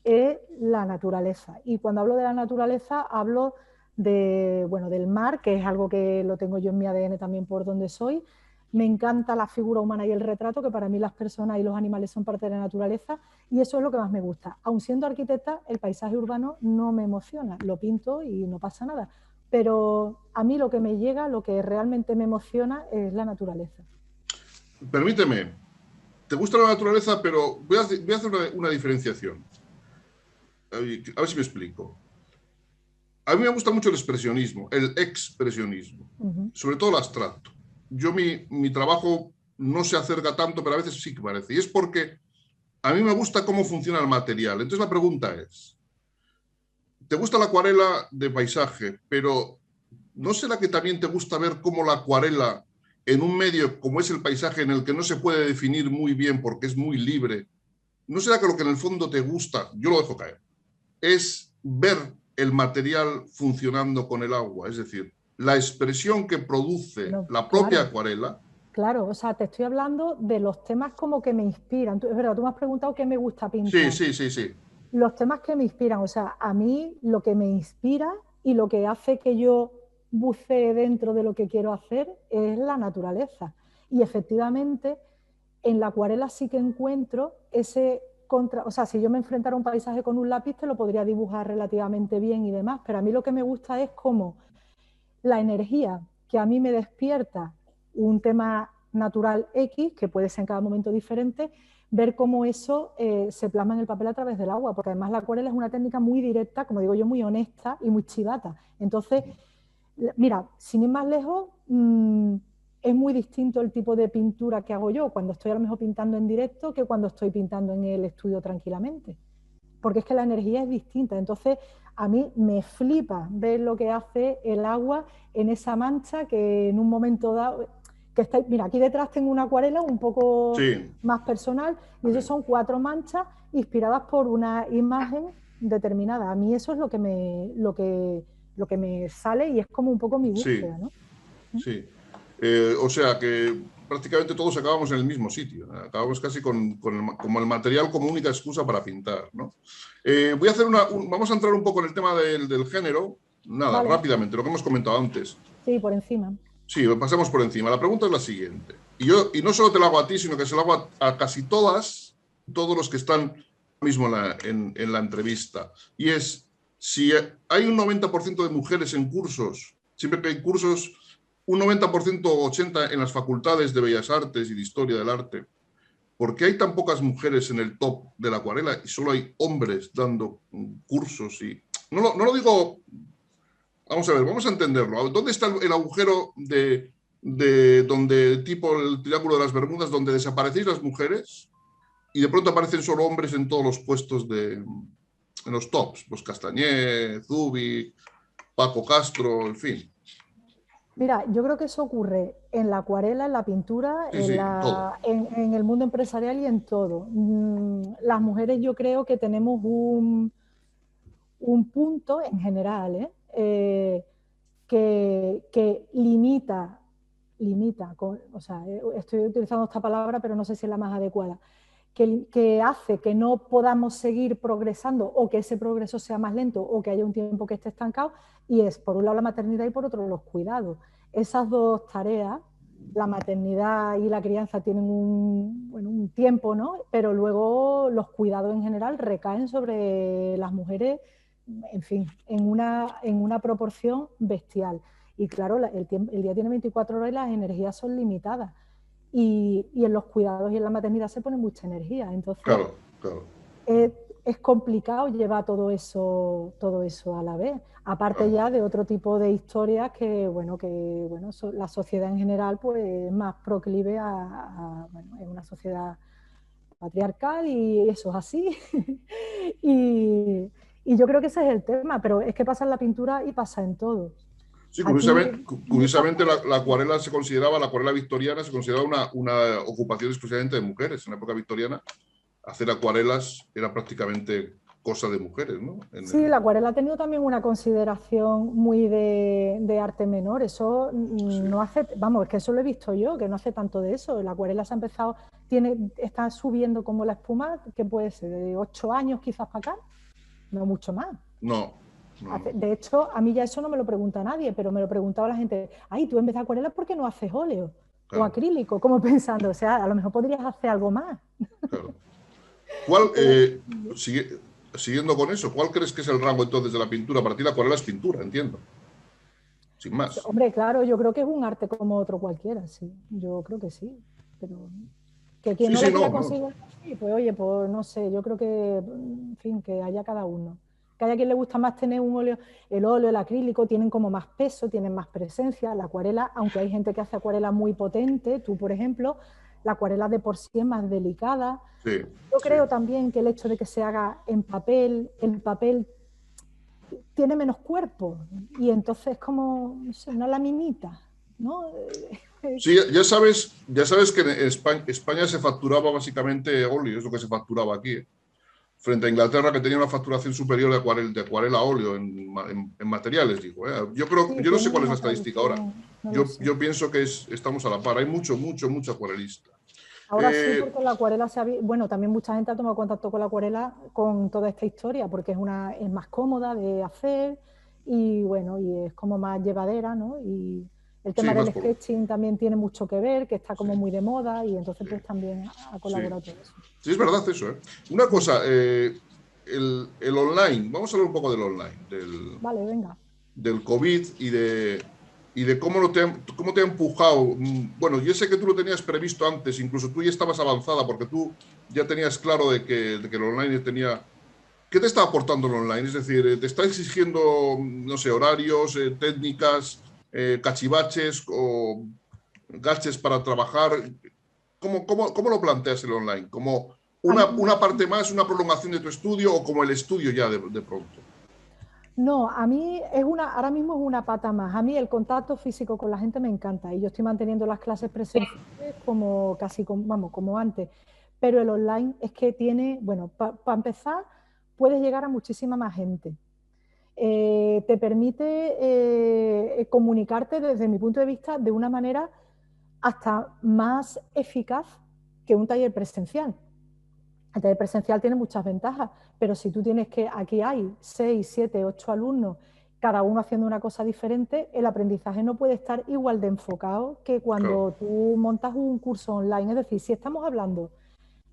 Speaker 3: es la naturaleza. Y cuando hablo de la naturaleza, hablo del mar, que es algo que lo tengo yo en mi ADN también por donde soy. Me encanta la figura humana y el retrato, que para mí las personas y los animales son parte de la naturaleza, y eso es lo que más me gusta. Aun siendo arquitecta, el paisaje urbano no me emociona, lo pinto y no pasa nada. Pero a mí lo que me llega, lo que realmente me emociona es la naturaleza.
Speaker 2: Permíteme, te gusta la naturaleza, pero voy a hacer una diferenciación. A ver si me explico. A mí me gusta mucho el expresionismo, el expresionismo, sobre todo el abstracto. Yo mi trabajo no se acerca tanto, pero a veces sí que parece. Y es porque a mí me gusta cómo funciona el material. Entonces la pregunta es, ¿te gusta la acuarela de paisaje, pero no será que también te gusta ver cómo la acuarela en un medio como es el paisaje, en el que no se puede definir muy bien porque es muy libre, no será que lo que en el fondo te gusta, yo lo dejo caer, es ver el material funcionando con el agua? Es decir, la expresión que produce la propia acuarela.
Speaker 3: Claro, o sea, te estoy hablando de los temas como que me inspiran. Es verdad, tú me has preguntado qué me gusta pintar.
Speaker 2: Sí.
Speaker 3: Los temas que me inspiran, o sea, a mí lo que me inspira y lo que hace que yo bucee dentro de lo que quiero hacer es la naturaleza. Y efectivamente, en la acuarela sí que encuentro ese o sea, si yo me enfrentara a un paisaje con un lápiz, te lo podría dibujar relativamente bien y demás, pero a mí lo que me gusta es cómo la energía que a mí me despierta un tema natural X, que puede ser en cada momento diferente, ver cómo eso se plasma en el papel a través del agua, porque además la acuarela es una técnica muy directa, como digo yo, muy honesta y muy chivata. Entonces, mira, sin ir más lejos, es muy distinto el tipo de pintura que hago yo cuando estoy a lo mejor pintando en directo que cuando estoy pintando en el estudio tranquilamente, porque es que la energía es distinta. Entonces, a mí me flipa ver lo que hace el agua en esa mancha que en un momento dado... Mira, aquí detrás tengo una acuarela un poco más personal y eso son 4 manchas inspiradas por una imagen determinada. A mí eso es lo que me sale y es como un poco mi búsqueda, ¿no?
Speaker 2: Sí. O sea que prácticamente todos acabamos en el mismo sitio. Acabamos casi como el material como única excusa para pintar, ¿no? Voy a hacer vamos a entrar un poco en el tema del género. Nada, vale. Rápidamente, lo que hemos comentado antes.
Speaker 3: Sí, por encima.
Speaker 2: Sí, pasemos por encima. La pregunta es la siguiente. Y no solo te la hago a ti, sino que se la hago a casi todos los que están ahora mismo en la entrevista. Y es, si hay un 90% de mujeres en cursos, siempre que hay cursos, un 90% o 80% en las facultades de Bellas Artes y de Historia del Arte, ¿por qué hay tan pocas mujeres en el top de la acuarela y solo hay hombres dando cursos? Y no lo digo... Vamos a ver, vamos a entenderlo. ¿Dónde está el agujero de donde, tipo el Triángulo de las Bermudas, donde desaparecéis las mujeres y de pronto aparecen solo hombres en todos los puestos en los tops? Pues Castañé, Zubik, Paco Castro, en fin.
Speaker 3: Mira, yo creo que eso ocurre en la acuarela, en la pintura, en el mundo empresarial y en todo. Las mujeres yo creo que tenemos un punto en general, que limita, o sea, estoy utilizando esta palabra, pero no sé si es la más adecuada, que hace que no podamos seguir progresando o que ese progreso sea más lento o que haya un tiempo que esté estancado, y es, por un lado, la maternidad y por otro, los cuidados. Esas dos tareas, la maternidad y la crianza, tienen un tiempo, ¿no? Pero luego los cuidados en general recaen sobre las mujeres, en fin, en una proporción bestial. Y claro, el día tiene 24 horas y las energías son limitadas. Y en los cuidados y en la maternidad se pone mucha energía. Entonces,
Speaker 2: claro.
Speaker 3: Es complicado llevar todo eso a la vez. Aparte ya de otro tipo de historias que la sociedad en general pues es más proclive es una sociedad patriarcal y eso es así. y yo creo que ese es el tema, pero es que pasa en la pintura y pasa en todo.
Speaker 2: Sí, curiosamente la acuarela la acuarela victoriana se consideraba una ocupación exclusivamente de mujeres en la época victoriana. hacer acuarelas era prácticamente cosa de mujeres, ¿no?
Speaker 3: Sí, la acuarela ha tenido también una consideración muy de arte menor. Eso no hace, vamos, es que eso lo he visto yo, que no hace tanto de eso. La acuarela se ha empezado, está subiendo como la espuma, que puede ser de 8 años quizás para acá, no mucho más.
Speaker 2: No.
Speaker 3: De hecho, a mí ya eso no me lo pregunta nadie, pero me lo preguntaba la gente, ay, tú en vez de acuarela, ¿por qué no haces óleo? Claro. O acrílico, como pensando, o sea, a lo mejor podrías hacer algo más.
Speaker 2: Claro. ¿Cuál, siguiendo con eso, ¿cuál crees que es el rango entonces de la pintura? Para ti la acuarela es pintura, entiendo. Sin más.
Speaker 3: Hombre, claro, yo creo que es un arte como otro cualquiera, sí. Yo creo que sí. Pero que quien no lo quiera conseguir, pues oye, pues no sé, yo creo que, en fin, que haya cada uno. Que haya quien le gusta más tener un óleo, el acrílico, tienen como más peso, tienen más presencia. La acuarela, aunque hay gente que hace acuarela muy potente, tú, por ejemplo, la acuarela de por sí es más delicada.
Speaker 2: Sí,
Speaker 3: yo creo también que el hecho de que se haga en papel, el papel tiene menos cuerpo y entonces como, no sé, una laminita, ¿no?
Speaker 2: Sí, ya sabes que en España se facturaba básicamente óleo, es lo que se facturaba aquí, frente a Inglaterra, que tenía una facturación superior de acuarela a óleo en materiales, digo. Yo no sé cuál es la estadística ahora. Yo pienso que estamos a la par. Hay mucho acuarelista.
Speaker 3: Ahora sí, porque la acuarela bueno, también mucha gente ha tomado contacto con la acuarela con toda esta historia, porque es más cómoda de hacer y bueno, y es como más llevadera, ¿no? Y el tema del sketching también tiene mucho que ver, que está como muy de moda y entonces pues también ha colaborado todo eso.
Speaker 2: Sí, es verdad eso, ¿eh? Una cosa, el online, vamos a hablar un poco del online,
Speaker 3: vale, venga.
Speaker 2: Del COVID y de cómo te ha empujado. Bueno, yo sé que tú lo tenías previsto antes, incluso tú ya estabas avanzada porque tú ya tenías claro de que el online tenía... ¿Qué te está aportando el online? Es decir, ¿te está exigiendo, no sé, horarios, técnicas, cachivaches o gadgets para trabajar? ¿Cómo lo planteas el online? ¿Como una parte más, una prolongación de tu estudio o como el estudio ya de pronto?
Speaker 3: No, a mí ahora mismo es una pata más. A mí el contacto físico con la gente me encanta y yo estoy manteniendo las clases presenciales como como antes. Pero el online es que tiene, bueno, para empezar, puedes llegar a muchísima más gente. Te permite comunicarte desde mi punto de vista de una manera hasta más eficaz que un taller presencial. El taller presencial tiene muchas ventajas, pero si tú tienes aquí hay 6, 7, 8 alumnos, cada uno haciendo una cosa diferente, el aprendizaje no puede estar igual de enfocado que cuando tú montas un curso online. Es decir, si estamos hablando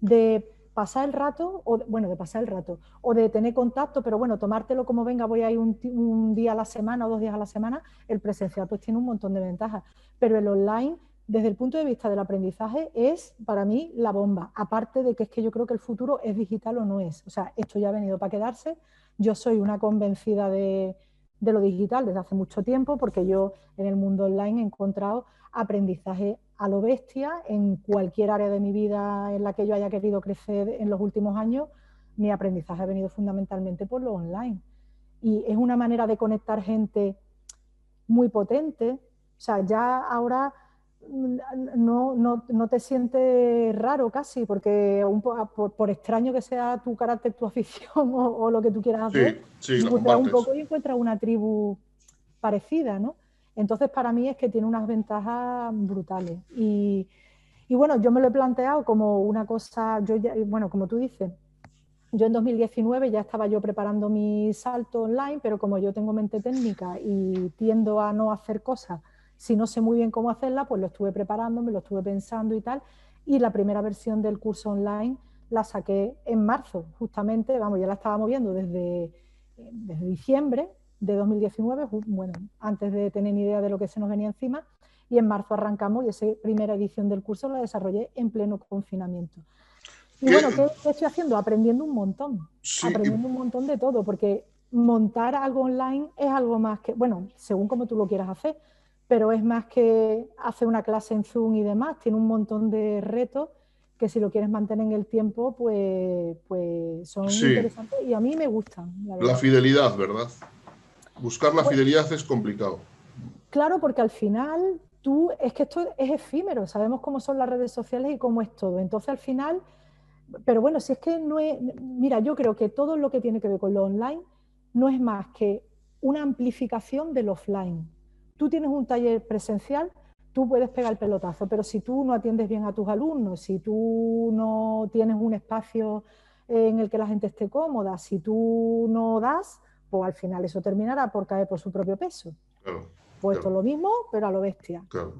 Speaker 3: de pasar el rato, o de tener contacto, pero bueno, tomártelo como venga, voy a ir un día a la semana o 2 días a la semana, el presencial pues tiene un montón de ventajas, pero el online, desde el punto de vista del aprendizaje, es para mí la bomba, aparte de que es que yo creo que el futuro es digital o no es, o sea, esto ya ha venido para quedarse. Yo soy una convencida de lo digital desde hace mucho tiempo, porque yo en el mundo online he encontrado aprendizaje a lo bestia en cualquier área de mi vida en la que yo haya querido crecer en los últimos años. Mi aprendizaje ha venido fundamentalmente por lo online y es una manera de conectar gente muy potente. O sea, ya ahora no te sientes raro casi, porque por extraño que sea tu carácter, tu afición o lo que tú quieras hacer, un poco y encuentras una tribu parecida, ¿no? Entonces, para mí es que tiene unas ventajas brutales. Y bueno, yo me lo he planteado como una cosa, bueno, como tú dices, yo en 2019 ya estaba yo preparando mi salto online, pero como yo tengo mente técnica y tiendo a no hacer cosas si no sé muy bien cómo hacerla, pues lo estuve preparando, me lo estuve pensando y tal. Y la primera versión del curso online la saqué en marzo, justamente, vamos, ya la estaba moviendo desde diciembre de 2019, bueno, antes de tener ni idea de lo que se nos venía encima, y en marzo arrancamos y esa primera edición del curso la desarrollé en pleno confinamiento. Y bueno, ¿qué estoy haciendo? Aprendiendo un montón, aprendiendo un montón de todo, porque montar algo online es algo más que, bueno, según como tú lo quieras hacer, pero es más que hacer una clase en Zoom y demás, tiene un montón de retos que si lo quieres mantener en el tiempo, pues son interesantes y a mí me gustan.
Speaker 2: La fidelidad, ¿verdad? Buscar la fidelidad es complicado.
Speaker 3: Claro, porque al final es que esto es efímero, sabemos cómo son las redes sociales y cómo es todo. Entonces, al final, Pero bueno, si es que no es... Mira, yo creo que todo lo que tiene que ver con lo online no es más que una amplificación del offline. Tú tienes un taller presencial, tú puedes pegar el pelotazo, pero si tú no atiendes bien a tus alumnos, si tú no tienes un espacio en el que la gente esté cómoda, si tú no das, pues al final eso terminará por caer por su propio peso.
Speaker 2: Claro,
Speaker 3: Pues esto es
Speaker 2: claro,
Speaker 3: lo mismo, pero a lo bestia.
Speaker 2: claro.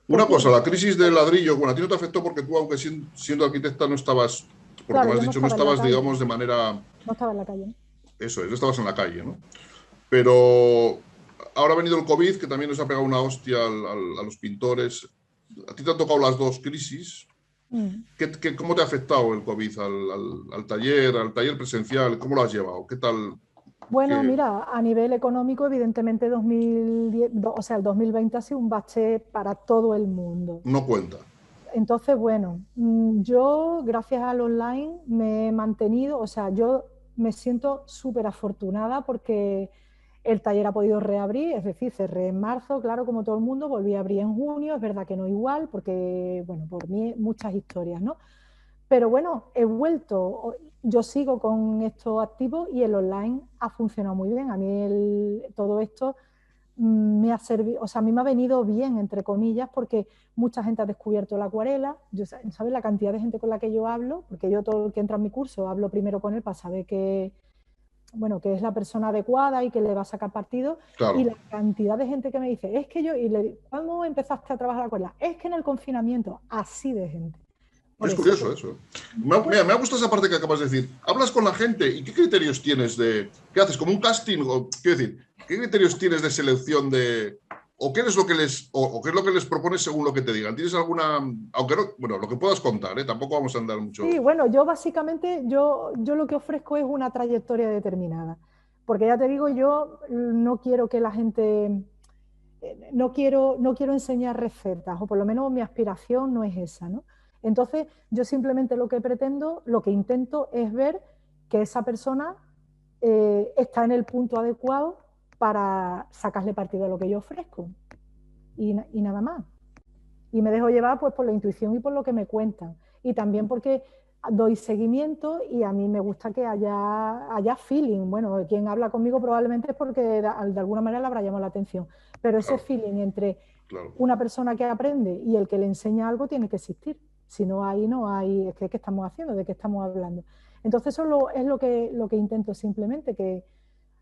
Speaker 3: ¿Te
Speaker 2: Una cosa,
Speaker 3: entiendes?
Speaker 2: la crisis del ladrillo, bueno, a ti no te afectó porque tú, aunque siendo arquitecta, no estabas, por lo que
Speaker 3: Claro,
Speaker 2: me has
Speaker 3: yo no
Speaker 2: dicho, no
Speaker 3: estaba en la
Speaker 2: estabas,
Speaker 3: calle,
Speaker 2: digamos, de manera,
Speaker 3: no estaba en la calle, ¿no?
Speaker 2: eso es, no estabas en la calle, ¿no? Pero ahora ha venido el COVID, que también nos ha pegado una hostia a los pintores. A ti te han tocado las dos crisis.
Speaker 3: Mm.
Speaker 2: ¿Cómo te ha afectado el COVID al taller presencial? ¿Cómo lo has llevado? ¿Qué tal?
Speaker 3: Bueno,
Speaker 2: ¿Qué
Speaker 3: mira, a nivel económico, evidentemente 2010, o sea, el 2020 ha sido un bache para todo el mundo.
Speaker 2: no cuenta?
Speaker 3: Entonces, bueno, yo gracias al online me he mantenido, o sea, yo me siento súper afortunada porque el taller ha podido reabrir, es decir, cerré en marzo, claro, como todo el mundo, volví a abrir en junio, es verdad que no igual, porque, bueno, por mí muchas historias, ¿no? Pero bueno, he vuelto, yo sigo con esto activo y el online ha funcionado muy bien. A mí todo esto me ha servido, o sea, a mí me ha venido bien, entre comillas, porque mucha gente ha descubierto la acuarela. Yo, ¿sabes la cantidad de gente con la que yo hablo? Porque yo todo el que entra en mi curso hablo primero con él para saber que, bueno, que es la persona adecuada y que le va a sacar partido. Y
Speaker 2: Claro.
Speaker 3: la cantidad de gente que me dice, es que yo, y le digo, ¿cuándo empezaste a trabajar la acuarela? Es que en el confinamiento, así de gente. Por
Speaker 2: Es
Speaker 3: eso,
Speaker 2: curioso eso. Mira, me ha gustado esa parte que acabas de decir. Hablas con la gente y ¿qué criterios tienes de... ¿Qué haces? ¿Como un casting? Quiero decir, ¿qué criterios tienes de selección de... ¿O qué es lo que qué es lo que les propones según lo que te digan? ¿Tienes alguna... Aunque no, bueno, lo que puedas contar, ¿eh? Tampoco vamos a andar mucho...
Speaker 3: sí, bueno, yo básicamente, yo lo que ofrezco es una trayectoria determinada, porque ya te digo, yo no quiero que la gente, no quiero enseñar recetas, o por lo menos mi aspiración no es esa, ¿no? Entonces, yo simplemente lo que pretendo, lo que intento es ver que esa persona está en el punto adecuado para sacarle partido a lo que yo ofrezco, y nada más. Y me dejo llevar pues por la intuición y por lo que me cuentan. Y también porque doy seguimiento y a mí me gusta que haya feeling. Bueno, quien habla conmigo probablemente es porque de alguna manera le habrá llamado la atención. Pero ese
Speaker 2: Claro,
Speaker 3: feeling entre
Speaker 2: claro.
Speaker 3: una persona que aprende y el que le enseña algo tiene que existir. Si no hay, no hay, es que ¿qué estamos haciendo? ¿De qué estamos hablando? Entonces eso es lo que intento simplemente, que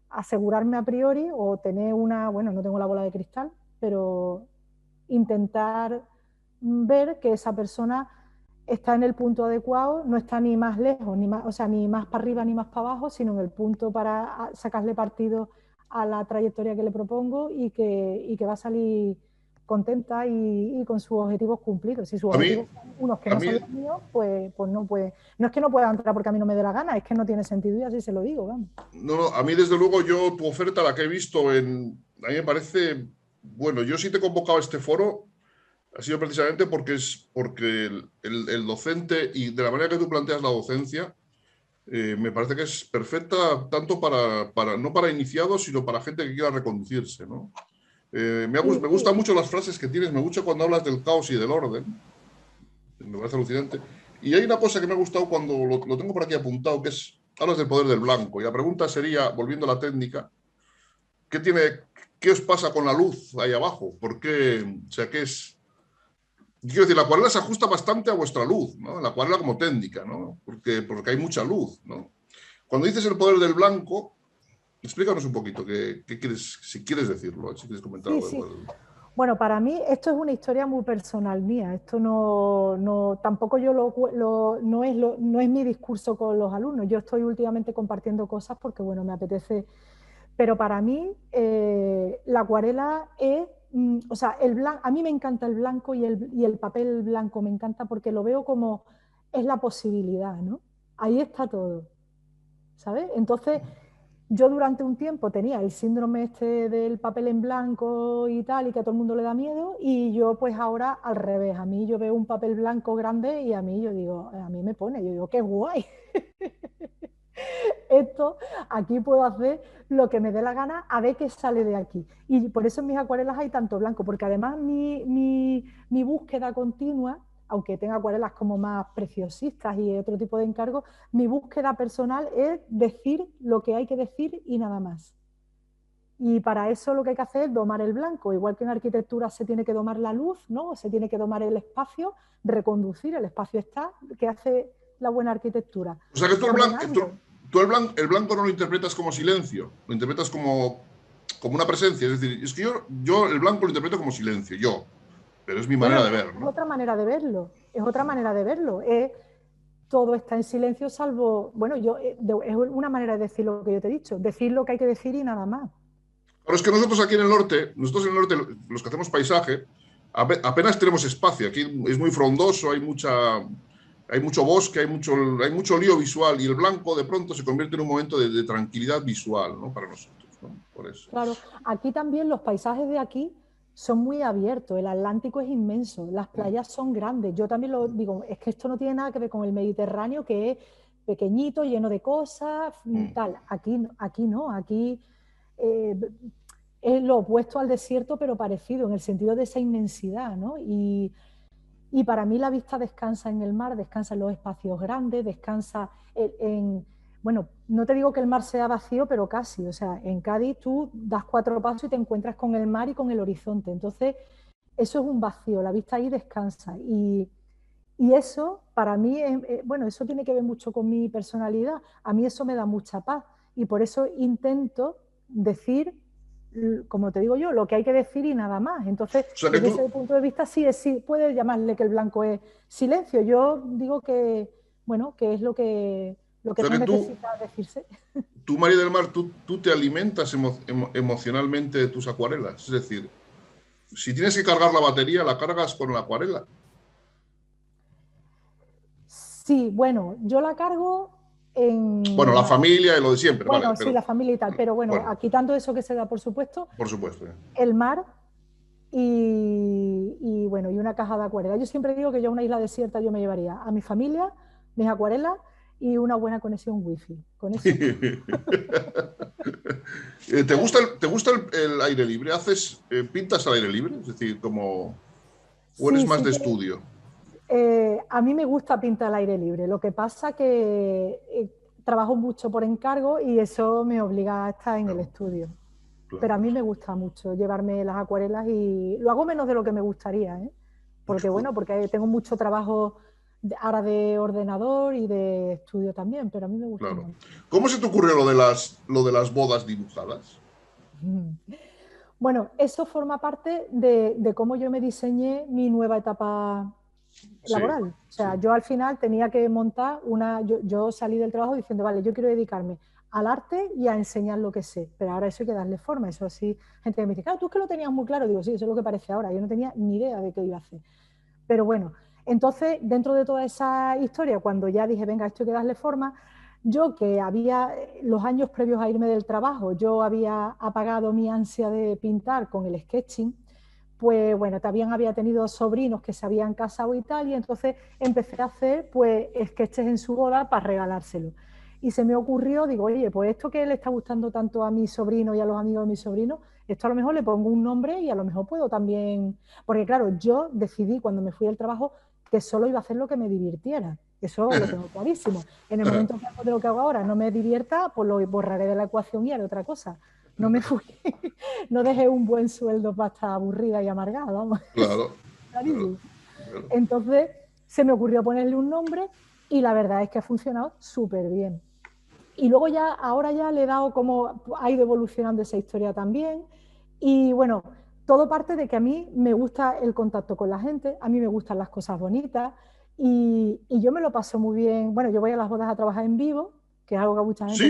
Speaker 3: asegurarme a priori o tener una, bueno, no tengo la bola de cristal, pero intentar ver que esa persona está en el punto adecuado, no está ni más lejos, ni más, o sea, ni más para arriba ni más para abajo, sino en el punto para sacarle partido a la trayectoria que le propongo y que va a salir contenta y con sus objetivos cumplidos. Si sus
Speaker 2: A mí,
Speaker 3: objetivos son unos que
Speaker 2: a
Speaker 3: no
Speaker 2: mí,
Speaker 3: son los míos, pues no puede. No es que no pueda entrar porque a mí no me dé la gana, es que no tiene sentido y así se lo digo, vamos.
Speaker 2: no, a mí desde luego yo, tu oferta, la que he visto a mí me parece, bueno, yo sí te he convocado a este foro. Ha sido precisamente porque el docente y de la manera que tú planteas la docencia, me parece que es perfecta tanto no para iniciados, sino para gente que quiera reconducirse, ¿no? Me
Speaker 3: Sí,
Speaker 2: gustan mucho las frases que tienes, me gusta cuando hablas del caos y del orden, me parece alucinante. Y hay una cosa que me ha gustado cuando lo tengo por aquí apuntado, que es, hablas del poder del blanco, y la pregunta sería, volviendo a la técnica, ¿qué tiene, qué os pasa con la luz ahí abajo? ¿Por qué, o sea, qué es... Quiero decir, la acuarela se ajusta bastante a vuestra luz, ¿no? La acuarela como técnica, ¿no? Porque hay mucha luz, ¿no? Cuando dices el poder del blanco, explícanos un poquito qué quieres, si quieres decirlo, si quieres comentar
Speaker 3: sí,
Speaker 2: algo del
Speaker 3: sí.
Speaker 2: poder del blanco.
Speaker 3: Bueno, para mí esto es una historia muy personal mía. Esto tampoco yo no es mi discurso con los alumnos. Yo estoy últimamente compartiendo cosas porque, bueno, me apetece. Pero para mí la acuarela es, o sea, a mí me encanta el blanco y el papel blanco me encanta porque lo veo como es la posibilidad, ¿no? Ahí está todo, ¿sabes? Entonces, yo durante un tiempo tenía el síndrome este del papel en blanco y tal, y que a todo el mundo le da miedo, y yo pues ahora al revés, a mí yo veo un papel blanco grande y a mí yo digo, a mí me pone, yo digo, qué guay. Esto, aquí puedo hacer lo que me dé la gana a ver qué sale de aquí. Y por eso en mis acuarelas hay tanto blanco, porque además mi búsqueda continua aunque tenga acuarelas como más preciosistas y otro tipo de encargos, mi búsqueda personal es decir lo que hay que decir y nada más. Y para eso lo que hay que hacer es domar el blanco, igual que en arquitectura se tiene que domar la luz, ¿no? Se tiene que domar el espacio, reconducir, el espacio está, que hace la buena arquitectura.
Speaker 2: O sea que tú
Speaker 3: Ordenando.
Speaker 2: el blanco no lo interpretas como silencio, lo interpretas como una presencia. Es decir, es que yo el blanco lo interpreto como silencio, pero es mi manera de ver,
Speaker 3: Es
Speaker 2: ¿no?
Speaker 3: otra manera de verlo, es otra manera de verlo. Todo está en silencio salvo, bueno, es una manera de decir lo que yo te he dicho, decir lo que hay que decir y nada más.
Speaker 2: Pero es que nosotros en el norte, los que hacemos paisaje, apenas tenemos espacio. Aquí es muy frondoso, hay mucho bosque, hay mucho lío visual y el blanco de pronto se convierte en un momento de tranquilidad visual, ¿no? Para nosotros, ¿no? Por eso.
Speaker 3: Claro, aquí también los paisajes de aquí son muy abiertos, el Atlántico es inmenso, las playas son grandes. Yo también lo digo, es que esto no tiene nada que ver con el Mediterráneo, que es pequeñito, lleno de cosas, tal. Aquí no, aquí es lo opuesto al desierto, pero parecido, en el sentido de esa inmensidad, ¿no? Y para mí la vista descansa en el mar, descansa en los espacios grandes, descansa bueno, no te digo que el mar sea vacío, pero casi. O sea, en Cádiz tú das 4 pasos y te encuentras con el mar y con el horizonte. Entonces, eso es un vacío, la vista ahí descansa. Y eso, para mí, bueno, eso tiene que ver mucho con mi personalidad. A mí eso me da mucha paz. Y por eso intento decir, como te digo yo, lo que hay que decir y nada más. Entonces,
Speaker 2: O sea que
Speaker 3: desde ese punto de vista, sí puede llamarle que el blanco es silencio. Yo digo que, bueno, que es lo que
Speaker 2: o sea
Speaker 3: no
Speaker 2: que
Speaker 3: necesita decirse.
Speaker 2: tú, María del Mar, tú te alimentas emocionalmente de tus acuarelas. Es decir, si tienes que cargar la batería, la cargas con la acuarela.
Speaker 3: Sí, bueno, yo la cargo
Speaker 2: Bueno,
Speaker 3: en...
Speaker 2: la familia y lo de siempre, vale.
Speaker 3: Bueno, sí,
Speaker 2: Pero,
Speaker 3: la familia y tal, pero bueno,
Speaker 2: bueno,
Speaker 3: quitando eso que se da, por supuesto,
Speaker 2: por supuesto.
Speaker 3: el mar y bueno, y una caja de acuarelas. Yo siempre digo que yo a una isla desierta yo me llevaría a mi familia, mis acuarelas y una buena conexión wifi. Con eso.
Speaker 2: ¿Te gusta el aire libre? ¿Pintas al aire libre? Es decir, ¿o eres
Speaker 3: Sí,
Speaker 2: más
Speaker 3: sí
Speaker 2: de
Speaker 3: que
Speaker 2: estudio?
Speaker 3: a mí me gusta pintar al aire libre. Lo que pasa que trabajo mucho por encargo y eso me obliga a estar en el
Speaker 2: Claro,
Speaker 3: estudio. Pero
Speaker 2: claro.
Speaker 3: a mí me gusta mucho llevarme las acuarelas y lo hago menos de lo que me gustaría, ¿eh? Porque bueno, porque tengo mucho trabajo ahora de ordenador y de estudio también, pero a mí me gusta
Speaker 2: Claro.
Speaker 3: mucho.
Speaker 2: ¿Cómo se te ocurrió lo de las bodas dibujadas?
Speaker 3: Bueno, eso forma parte de cómo yo me diseñé mi nueva etapa
Speaker 2: Sí,
Speaker 3: laboral. O
Speaker 2: sí.
Speaker 3: sea, yo al final tenía que montar yo salí del trabajo diciendo, vale, yo quiero dedicarme al arte y a enseñar lo que sé, pero ahora eso hay que darle forma. Eso así, gente que me dice, claro, tú es que lo tenías muy claro. Digo, sí, eso es lo que parece ahora. Yo no tenía ni idea de qué iba a hacer. Pero bueno, entonces, dentro de toda esa historia, cuando ya dije, venga, esto hay que darle forma, yo que había, los años previos a irme del trabajo, yo había apagado mi ansia de pintar con el sketching, pues bueno, también había tenido sobrinos que se habían casado y tal, y entonces empecé a hacer pues sketches en su boda para regalárselo. Y se me ocurrió, digo, oye, pues esto que le está gustando tanto a mi sobrino y a los amigos de mi sobrino, esto a lo mejor le pongo un nombre y a lo mejor puedo también, porque claro, yo decidí cuando me fui del trabajo que solo iba a hacer lo que me divirtiera. Eso lo tengo clarísimo. En el momento que hago de lo que hago ahora no me divierta, pues lo borraré de la ecuación y haré otra cosa. No me fui, no dejé un buen sueldo para estar aburrida y amargada, vamos.
Speaker 2: Claro, claro,
Speaker 3: Clarísimo.
Speaker 2: claro.
Speaker 3: Entonces se me ocurrió ponerle un nombre y la verdad es que ha funcionado súper bien. Y luego ya, ahora ya le he dado como, ha ido evolucionando esa historia también. Y bueno, todo parte de que a mí me gusta el contacto con la gente, a mí me gustan las cosas bonitas y yo me lo paso muy bien. Bueno, yo voy a las bodas a trabajar en vivo, que es algo que a mucha gente
Speaker 2: Sí,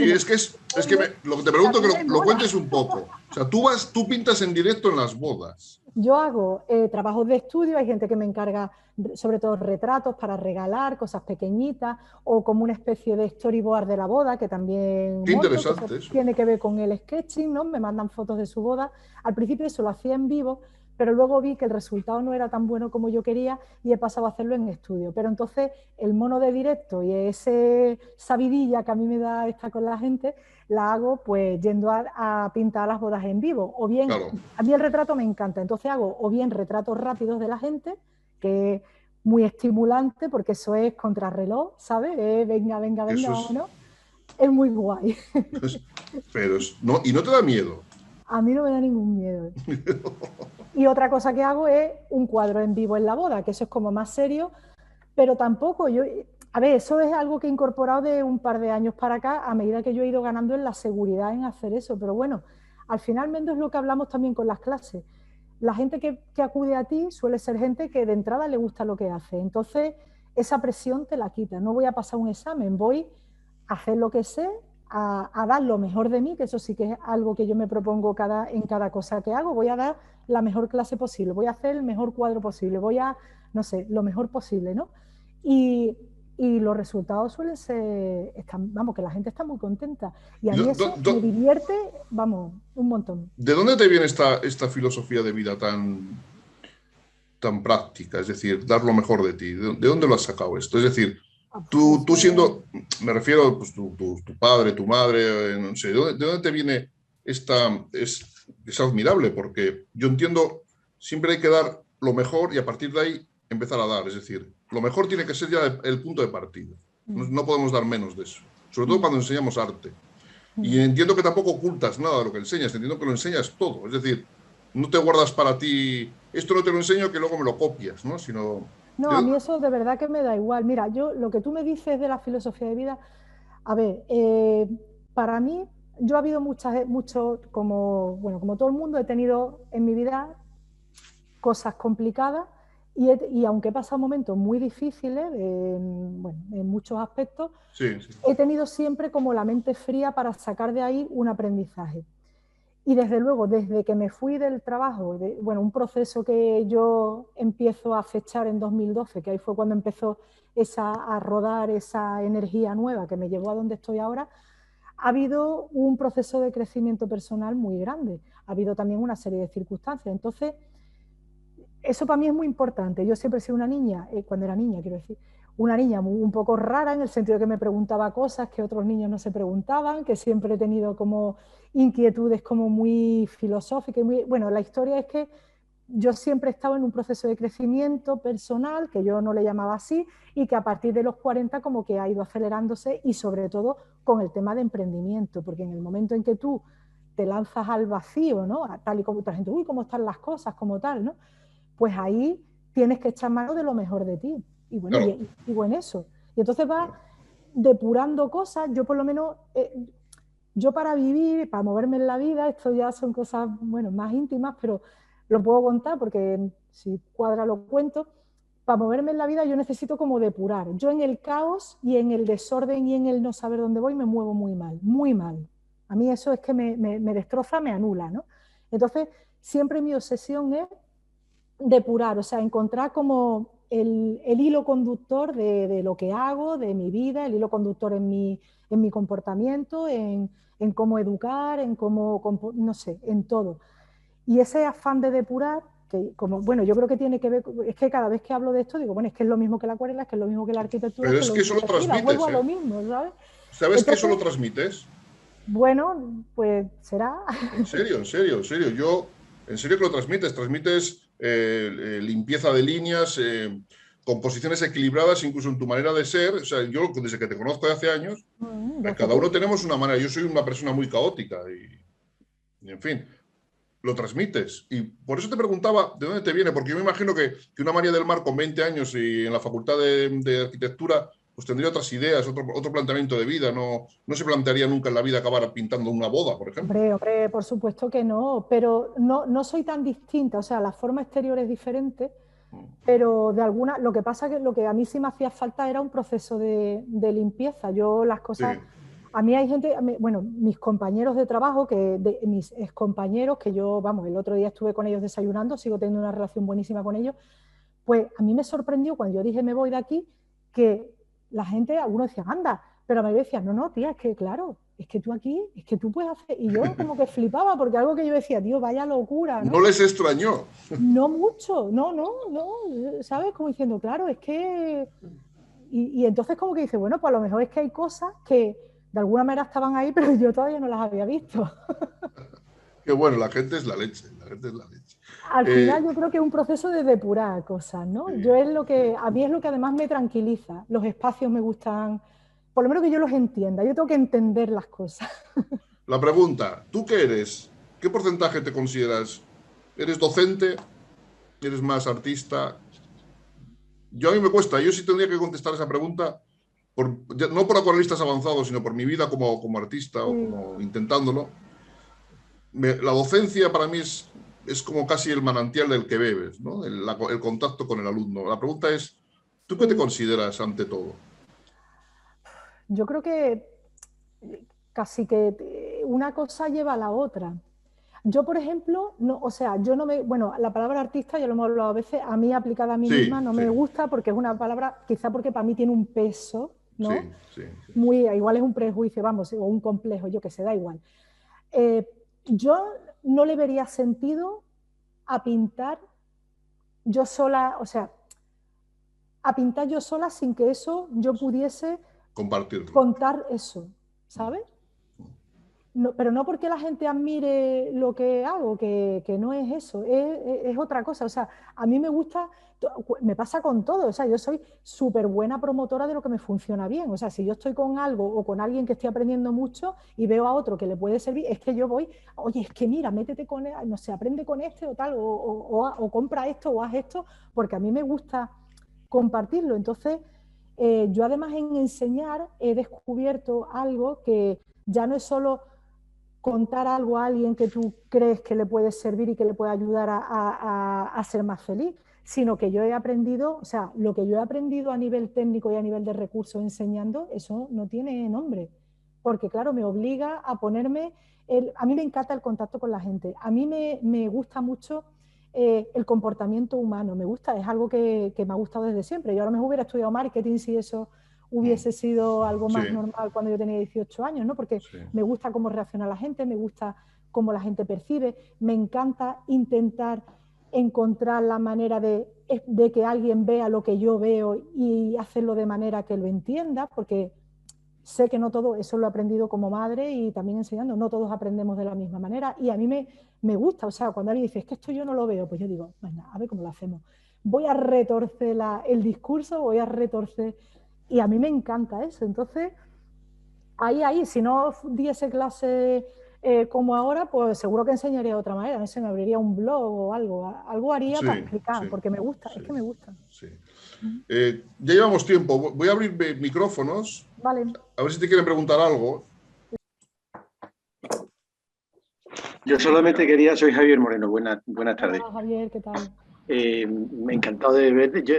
Speaker 3: como...
Speaker 2: lo que te pregunto
Speaker 3: A
Speaker 2: que
Speaker 3: mí me
Speaker 2: lo
Speaker 3: mola.
Speaker 2: cuentes un poco. O sea, tú pintas en directo en las bodas.
Speaker 3: Yo hago trabajos de estudio, hay gente que me encarga sobre todo retratos para regalar, cosas pequeñitas, o como una especie de storyboard de la boda, que también
Speaker 2: Qué
Speaker 3: monto, que eso
Speaker 2: interesante eso.
Speaker 3: tiene que ver con el sketching, ¿no? Me mandan fotos de su boda. Al principio eso lo hacía en vivo, pero luego vi que el resultado no era tan bueno como yo quería y he pasado a hacerlo en estudio. Pero entonces el mono de directo y esa vidilla que a mí me da estar con la gente, la hago pues yendo a pintar las bodas en vivo. O bien,
Speaker 2: Claro.
Speaker 3: a mí el retrato me encanta, entonces hago o bien retratos rápidos de la gente, que muy estimulante porque eso es contrarreloj, ¿sabes? Venga, venga, venga,
Speaker 2: Eso
Speaker 3: vámonos. Es muy guay.
Speaker 2: es, pero no, y no te da miedo.
Speaker 3: A mí no me da ningún miedo. Y otra cosa que hago es un cuadro en vivo en la boda, que eso es como más serio, pero tampoco yo... A ver, eso es algo que he incorporado de un par de años para acá, a medida que yo he ido ganando en la seguridad en hacer eso. Pero bueno, al final, Mendo, es lo que hablamos también con las clases. La gente que acude a ti suele ser gente que de entrada le gusta lo que hace. Entonces, esa presión te la quita. No voy a pasar un examen, voy a hacer lo que sé, a dar lo mejor de mí, que eso sí que es algo que yo me propongo en cada cosa que hago. Voy a dar la mejor clase posible, voy a hacer el mejor cuadro posible, voy a, no sé, lo mejor posible, ¿no? Y, y los resultados suelen ser, vamos, que la gente está muy contenta. Y a mí eso me divierte, vamos, un montón.
Speaker 2: ¿De dónde te viene esta filosofía de vida tan práctica? Es decir, dar lo mejor de ti. ¿De dónde lo has sacado esto? Es decir, tú siendo, me refiero, pues tu padre, tu madre, no sé, ¿de dónde te viene esta? Es admirable, porque yo entiendo, siempre hay que dar lo mejor y a partir de ahí empezar a dar. Es decir, lo mejor tiene que ser ya el punto de partida. No podemos dar menos de eso. Sobre todo cuando enseñamos arte. Y entiendo que tampoco ocultas nada de lo que enseñas, entiendo que lo enseñas todo. Es decir, no te guardas para ti, esto no te lo enseño que luego me lo copias, ¿no? Sino...
Speaker 3: No, a mí eso de verdad que me da igual. Mira, yo lo que tú me dices de la filosofía de vida, a ver, para mí, yo ha habido como, bueno, como todo el mundo, he tenido en mi vida cosas complicadas y aunque he pasado momentos muy difíciles, bueno, en muchos aspectos,
Speaker 2: sí.
Speaker 3: He tenido siempre como la mente fría para sacar de ahí un aprendizaje. Y desde luego, desde que me fui del trabajo, bueno, un proceso que yo empiezo a fechar en 2012, que ahí fue cuando empezó a rodar esa energía nueva que me llevó a donde estoy ahora, ha habido un proceso de crecimiento personal muy grande. Ha habido también una serie de circunstancias. Entonces, eso para mí es muy importante. Yo siempre he sido una niña, cuando era niña, quiero decir, una niña un poco rara en el sentido de que me preguntaba cosas que otros niños no se preguntaban, que siempre he tenido como inquietudes como muy filosóficas. Bueno, la historia es que yo siempre he estado en un proceso de crecimiento personal, que yo no le llamaba así, y que a partir de los 40 como que ha ido acelerándose y sobre todo con el tema de emprendimiento, porque en el momento en que tú te lanzas al vacío, ¿no? Tal y como otra gente, uy, ¿cómo están las cosas? Como tal, ¿no? Pues ahí tienes que echar mano de lo mejor de ti. Y bueno, claro. y en eso. Y entonces vas depurando cosas. Yo por lo menos, yo para vivir, para moverme en la vida, esto ya son cosas, bueno, más íntimas, pero lo puedo contar porque si cuadra lo cuento. Para moverme en la vida yo necesito como depurar. Yo en el caos y en el desorden y en el no saber dónde voy me muevo muy mal, muy mal. A mí eso es que me destroza, me anula, ¿no? Entonces, siempre mi obsesión es depurar, o sea, encontrar como el hilo conductor de lo que hago, de mi vida, el hilo conductor en mi comportamiento, en cómo educar, en cómo, no sé, en todo. Y ese afán de depurar, que como, bueno, yo creo que tiene que ver, es que cada vez que hablo de esto digo, bueno, es que es lo mismo que la acuarela, es que es lo mismo que la arquitectura,
Speaker 2: pero es que eso lo transmites,
Speaker 3: vuelvo a lo mismo, ¿sabes?
Speaker 2: ¿Sabes que eso lo transmites?
Speaker 3: Bueno, pues será.
Speaker 2: En serio, en serio, en serio. Yo, en serio que lo transmites limpieza de líneas, composiciones equilibradas, incluso en tu manera de ser. O sea, yo desde que te conozco de hace años, cada uno tenemos una manera. Yo soy una persona muy caótica y en fin, lo transmites. Y por eso te preguntaba de dónde te viene, porque yo me imagino que una María del Mar con 20 años y en la facultad de arquitectura pues tendría otras ideas, otro planteamiento de vida. No se plantearía nunca en la vida acabar pintando una boda, por ejemplo.
Speaker 3: Hombre, por supuesto que no, pero no soy tan distinta, o sea, la forma exterior es diferente, pero de alguna, lo que pasa es que lo que a mí sí me hacía falta era un proceso de limpieza. Yo las cosas, sí. A mí hay gente, bueno, mis compañeros de trabajo, mis excompañeros, que yo, vamos, el otro día estuve con ellos desayunando, sigo teniendo una relación buenísima con ellos, pues a mí me sorprendió cuando yo dije me voy de aquí, que la gente, algunos decían, anda, pero a mí me decían, no, tía, es que claro, es que tú aquí, es que tú puedes hacer, y yo como que flipaba, porque algo que yo decía, tío, vaya locura, ¿no?
Speaker 2: ¿No les extrañó?
Speaker 3: No mucho, no, ¿sabes? Como diciendo, claro, es que... Y entonces como que dice, bueno, pues a lo mejor es que hay cosas que de alguna manera estaban ahí, pero yo todavía no las había visto.
Speaker 2: Qué bueno, la gente es la leche, la gente es la leche.
Speaker 3: Al final yo creo que es un proceso de depurar cosas, ¿no?
Speaker 2: Sí.
Speaker 3: Yo es lo que, a mí es lo que además me tranquiliza. Los espacios me gustan, por lo menos que yo los entienda. Yo tengo que entender las cosas.
Speaker 2: La pregunta, ¿tú qué eres? ¿Qué porcentaje te consideras? ¿Eres docente? ¿Eres más artista? Yo a mí me cuesta, yo sí tendría que contestar esa pregunta, no por acuarelistas avanzados, sino por mi vida como artista o
Speaker 3: Sí.
Speaker 2: como intentándolo. La docencia para mí es como casi el manantial del que bebes, ¿no? El contacto con el alumno. La pregunta es, ¿tú qué te
Speaker 3: Sí.
Speaker 2: consideras ante todo?
Speaker 3: Yo creo que casi que una cosa lleva a la otra. Yo, por ejemplo, no, o sea, yo no me, bueno, la palabra artista, ya lo hemos hablado a veces, a mí aplicada a mí
Speaker 2: Sí,
Speaker 3: misma no
Speaker 2: sí,
Speaker 3: me gusta porque es una palabra, quizá porque para mí tiene un peso, ¿no?
Speaker 2: sí, sí, sí.
Speaker 3: Muy, igual es un prejuicio, vamos, o un complejo, yo que sé, da igual. Eh, yo no le vería sentido a pintar yo sola, o sea, a pintar yo sola sin que eso yo pudiese
Speaker 2: Compartirlo.
Speaker 3: contar eso, ¿sabes? No, pero no porque la gente admire lo que hago, que no es eso, es otra cosa. O sea, a mí me gusta, me pasa con todo, o sea, yo soy súper buena promotora de lo que me funciona bien. O sea, si yo estoy con algo o con alguien que estoy aprendiendo mucho y veo a otro que le puede servir, es que yo voy, oye, es que mira, métete con, no sé, aprende con este o tal, o compra esto o haz esto, porque a mí me gusta compartirlo. Entonces, yo además en enseñar he descubierto algo que ya no es solo contar algo a alguien que tú crees que le puede servir y que le puede ayudar a ser más feliz, sino que yo he aprendido, o sea, lo que yo he aprendido a nivel técnico y a nivel de recursos enseñando, eso no tiene nombre, porque claro, me obliga a ponerme, a mí me encanta el contacto con la gente, a mí me gusta mucho el comportamiento humano, me gusta, es algo que me ha gustado desde siempre. Yo a lo mejor hubiera estudiado marketing si eso hubiese sido algo
Speaker 2: Sí,
Speaker 3: más normal cuando yo tenía 18 años, ¿no? Porque
Speaker 2: sí.
Speaker 3: me gusta cómo reacciona la gente, me gusta cómo la gente percibe, me encanta intentar encontrar la manera de que alguien vea lo que yo veo y hacerlo de manera que lo entienda, porque sé que no todo, eso lo he aprendido como madre y también enseñando, no todos aprendemos de la misma manera y a mí me gusta, o sea, cuando alguien dice, es que esto yo no lo veo, pues yo digo, bueno, a ver cómo lo hacemos. Voy a retorcer el discurso, voy a retorcer, y a mí me encanta eso, entonces ahí, si no diese clase como ahora, pues seguro que enseñaría de otra manera, no sé, me abriría un blog o algo haría para
Speaker 2: Sí,
Speaker 3: explicar,
Speaker 2: sí,
Speaker 3: porque me gusta, es
Speaker 2: sí,
Speaker 3: que me gusta.
Speaker 2: sí. Ya llevamos tiempo. Voy a abrir micrófonos.
Speaker 3: Vale.
Speaker 2: A ver si te quieren preguntar algo.
Speaker 4: Yo solamente quería, soy Javier Moreno, buenas
Speaker 3: Hola
Speaker 4: tardes.
Speaker 3: Javier, ¿qué tal?
Speaker 4: Me ha encantado de verte. Yo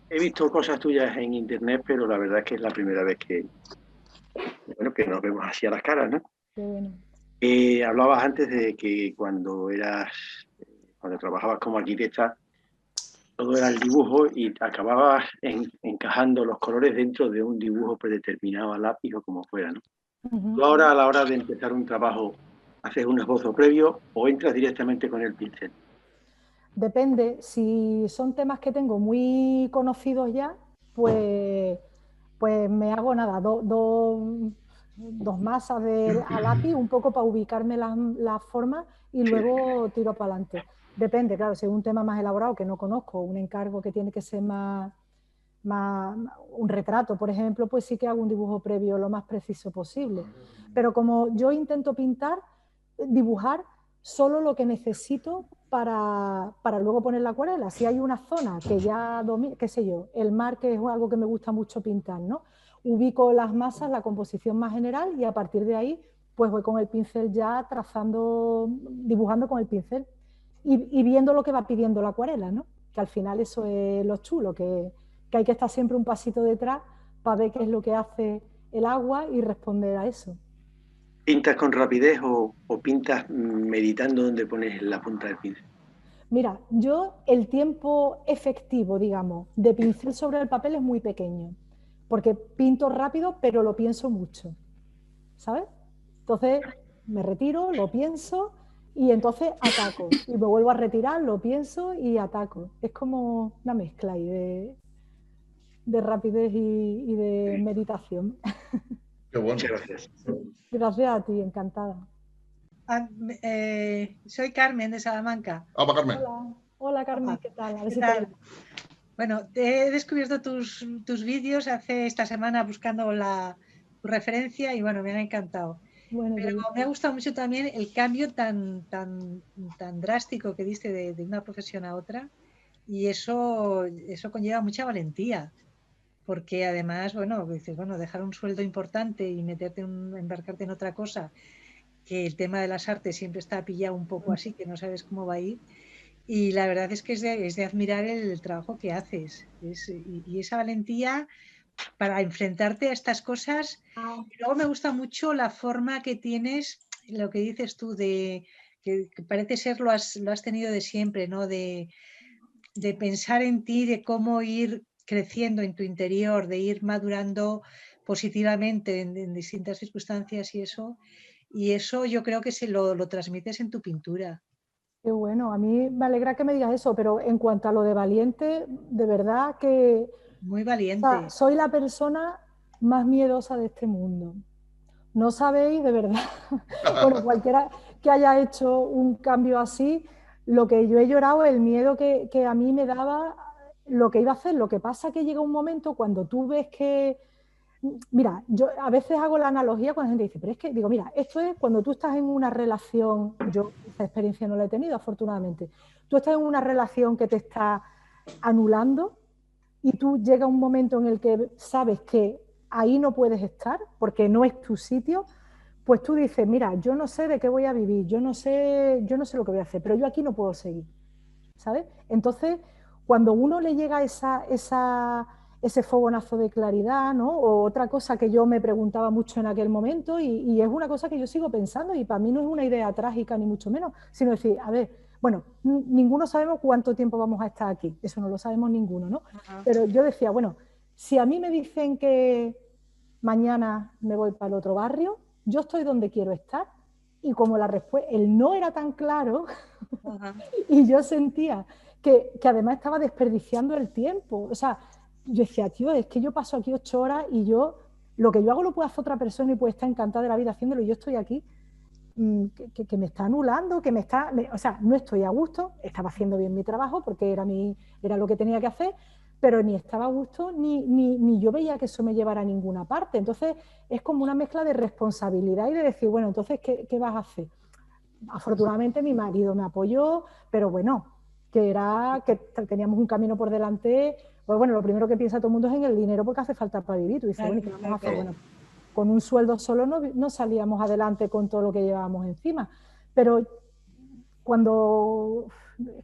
Speaker 4: he visto cosas tuyas en internet, pero la verdad es que es la primera vez bueno, que nos vemos así a las caras, ¿no?
Speaker 3: Qué bueno.
Speaker 4: Hablabas antes de que cuando trabajabas como arquitecta, todo era el dibujo y acababas encajando los colores dentro de un dibujo predeterminado a lápiz o como fuera, ¿no? Tú ahora a la hora de empezar un trabajo, ¿haces un esbozo previo o entras directamente con el pincel?
Speaker 3: Depende, si son temas que tengo muy conocidos ya, pues me hago nada, dos masas a lápiz, un poco para ubicarme las formas y
Speaker 4: Sí.
Speaker 3: luego tiro para adelante. Depende, claro, si es un tema más elaborado que no conozco, un encargo que tiene que ser más un retrato, por ejemplo, pues sí que hago un dibujo previo lo más preciso posible. Pero como yo intento pintar, dibujar solo lo que necesito para luego poner la acuarela. Si hay una zona que ya domina, qué sé yo, el mar, que es algo que me gusta mucho pintar, ¿no? Ubico las masas, la composición más general y a partir de ahí pues voy con el pincel ya trazando, dibujando con el pincel y viendo lo que va pidiendo la acuarela, ¿no? Que al final eso es lo chulo, que hay que estar siempre un pasito detrás para ver qué es lo que hace el agua y responder a eso.
Speaker 4: ¿Pintas con rapidez o pintas meditando donde pones la punta del pincel?
Speaker 3: Mira, yo el tiempo efectivo, digamos, de pincel sobre el papel es muy pequeño, porque pinto rápido, pero lo pienso mucho, ¿sabes? Entonces me retiro, lo pienso y entonces ataco. Y me vuelvo a retirar, lo pienso y ataco. Es como una mezcla ahí de rapidez y de meditación.
Speaker 2: Qué bueno.
Speaker 4: Muchas gracias.
Speaker 3: Gracias a ti, encantada.
Speaker 5: Soy Carmen de Salamanca.
Speaker 2: Para Carmen.
Speaker 3: Hola, hola Carmen, ¿qué tal? A ver
Speaker 5: ¿Qué
Speaker 3: si te
Speaker 5: tal?
Speaker 3: digo.
Speaker 5: Bueno, he descubierto tus vídeos esta semana buscando tu referencia y bueno, me han encantado.
Speaker 3: Bueno,
Speaker 5: Pero
Speaker 3: qué
Speaker 5: me ha gustado mucho también el cambio tan drástico que diste de una profesión a otra y eso conlleva mucha valentía. Porque además, bueno, dices, bueno, dejar un sueldo importante y embarcarte en otra cosa, que el tema de las artes siempre está pillado un poco así, que no sabes cómo va a ir. Y la verdad es que es de admirar el trabajo que haces. Y esa valentía para enfrentarte a estas cosas. Y luego me gusta mucho la forma que tienes, lo que dices tú, que parece ser lo has tenido de siempre, ¿no? De pensar en ti, de cómo ir creciendo en tu interior, de ir madurando positivamente en distintas circunstancias y eso. Y eso yo creo que lo transmites en tu pintura.
Speaker 3: Qué bueno, a mí me alegra que me digas eso, pero en cuanto a lo de valiente, de verdad que
Speaker 5: Muy
Speaker 3: o
Speaker 5: valiente.
Speaker 3: sea, soy la persona más miedosa de este mundo. No sabéis, de verdad, bueno, cualquiera que haya hecho un cambio así, lo que yo he llorado, el miedo que a mí me daba lo que iba a hacer. Lo que pasa que llega un momento cuando tú ves que, mira, yo a veces hago la analogía cuando la gente dice, pero es que, digo, mira, esto es cuando tú estás en una relación, yo esa experiencia no la he tenido afortunadamente, tú estás en una relación que te está anulando y tú llega un momento en el que sabes que ahí no puedes estar porque no es tu sitio, pues tú dices, mira, yo no sé de qué voy a vivir, yo no sé lo que voy a hacer, pero yo aquí no puedo seguir, ¿sabes? Entonces, cuando uno le llega ese fogonazo de claridad, ¿no? O otra cosa que yo me preguntaba mucho en aquel momento y es una cosa que yo sigo pensando y para mí no es una idea trágica ni mucho menos, sino decir, a ver, bueno, ninguno sabemos cuánto tiempo vamos a estar aquí, eso no lo sabemos ninguno, ¿no? Pero yo decía, bueno, si a mí me dicen que mañana me voy para el otro barrio, yo estoy donde quiero estar y como el no era tan claro y yo sentía que además estaba desperdiciando el tiempo, o sea, yo decía, tío, es que yo paso aquí 8 horas y lo que yo hago lo puede hacer otra persona y puede estar encantada de la vida haciéndolo y yo estoy aquí que me está anulando, o sea, no estoy a gusto, estaba haciendo bien mi trabajo porque era lo que tenía que hacer, pero ni estaba a gusto ni yo veía que eso me llevara a ninguna parte. Entonces es como una mezcla de responsabilidad y de decir, bueno, entonces, ¿qué vas a hacer? Afortunadamente mi marido me apoyó, pero bueno, que teníamos un camino por delante. Pues bueno, lo primero que piensa todo el mundo es en el dinero porque hace falta para vivir. Tú dices, bueno, ¿y qué vamos a hacer? Bueno, con un sueldo solo no salíamos adelante con todo lo que llevábamos encima. Pero es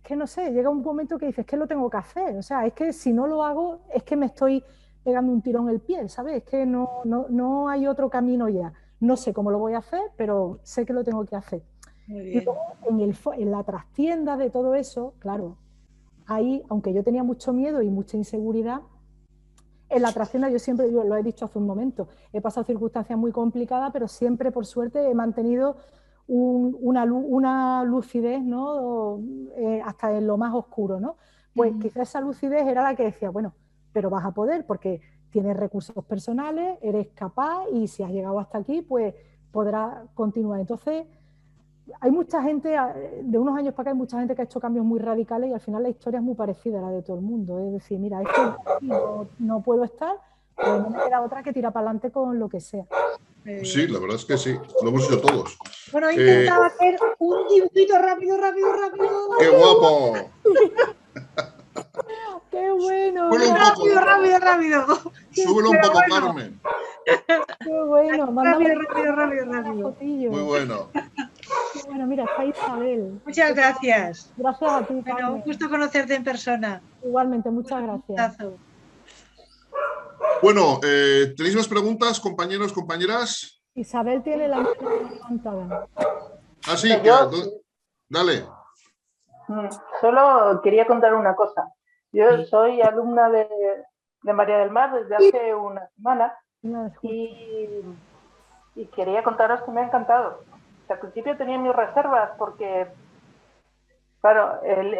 Speaker 3: que no sé, llega un momento que dices, es que lo tengo que hacer. O sea, es que si no lo hago, es que me estoy pegando un tirón en el pie, ¿sabes? Es que no hay otro camino ya. No sé cómo lo voy a hacer, pero sé que lo tengo que hacer. Y luego en la trastienda de todo eso, claro, ahí, aunque yo tenía mucho miedo y mucha inseguridad, en la trastienda yo siempre, yo lo he dicho hace un momento, he pasado circunstancias muy complicadas, pero siempre, por suerte, he mantenido una lucidez, ¿no? Hasta en lo más oscuro, ¿no? Pues quizás esa lucidez era la que decía, bueno, pero vas a poder porque tienes recursos personales, eres capaz y si has llegado hasta aquí, pues podrás continuar. Entonces, hay mucha gente, de unos años para acá hay mucha gente que ha hecho cambios muy radicales y al final la historia es muy parecida a la de todo el mundo. Es decir, mira, es que no puedo estar, pues no me queda otra que tirar para adelante con lo que sea.
Speaker 2: Sí, la verdad es que sí, lo hemos hecho todos.
Speaker 5: Bueno, he intentado hacer un dibujito rápido.
Speaker 2: ¡Qué guapo!
Speaker 3: ¡Qué bueno!
Speaker 2: Súbelo un poco.
Speaker 5: Rápido.
Speaker 2: Súbelo un poco, Carmen.
Speaker 3: ¡Qué bueno! Mándame
Speaker 5: Rápido.
Speaker 3: fotillo.
Speaker 2: Muy bueno.
Speaker 3: Qué bueno, mira, está Isabel.
Speaker 5: Muchas gracias.
Speaker 3: Gracias a ti,
Speaker 5: Bueno,
Speaker 3: Carmen.
Speaker 5: un gusto conocerte en persona.
Speaker 3: Igualmente, muchas gracias.
Speaker 2: Bueno, ¿tenéis más preguntas, compañeros, compañeras?
Speaker 3: Isabel tiene la mano levantada.
Speaker 2: Ah, sí, dale.
Speaker 6: Solo quería contar una cosa. Yo soy alumna de María del Mar desde hace una semana y quería contaros que me ha encantado. Al principio tenía mis reservas porque, claro, el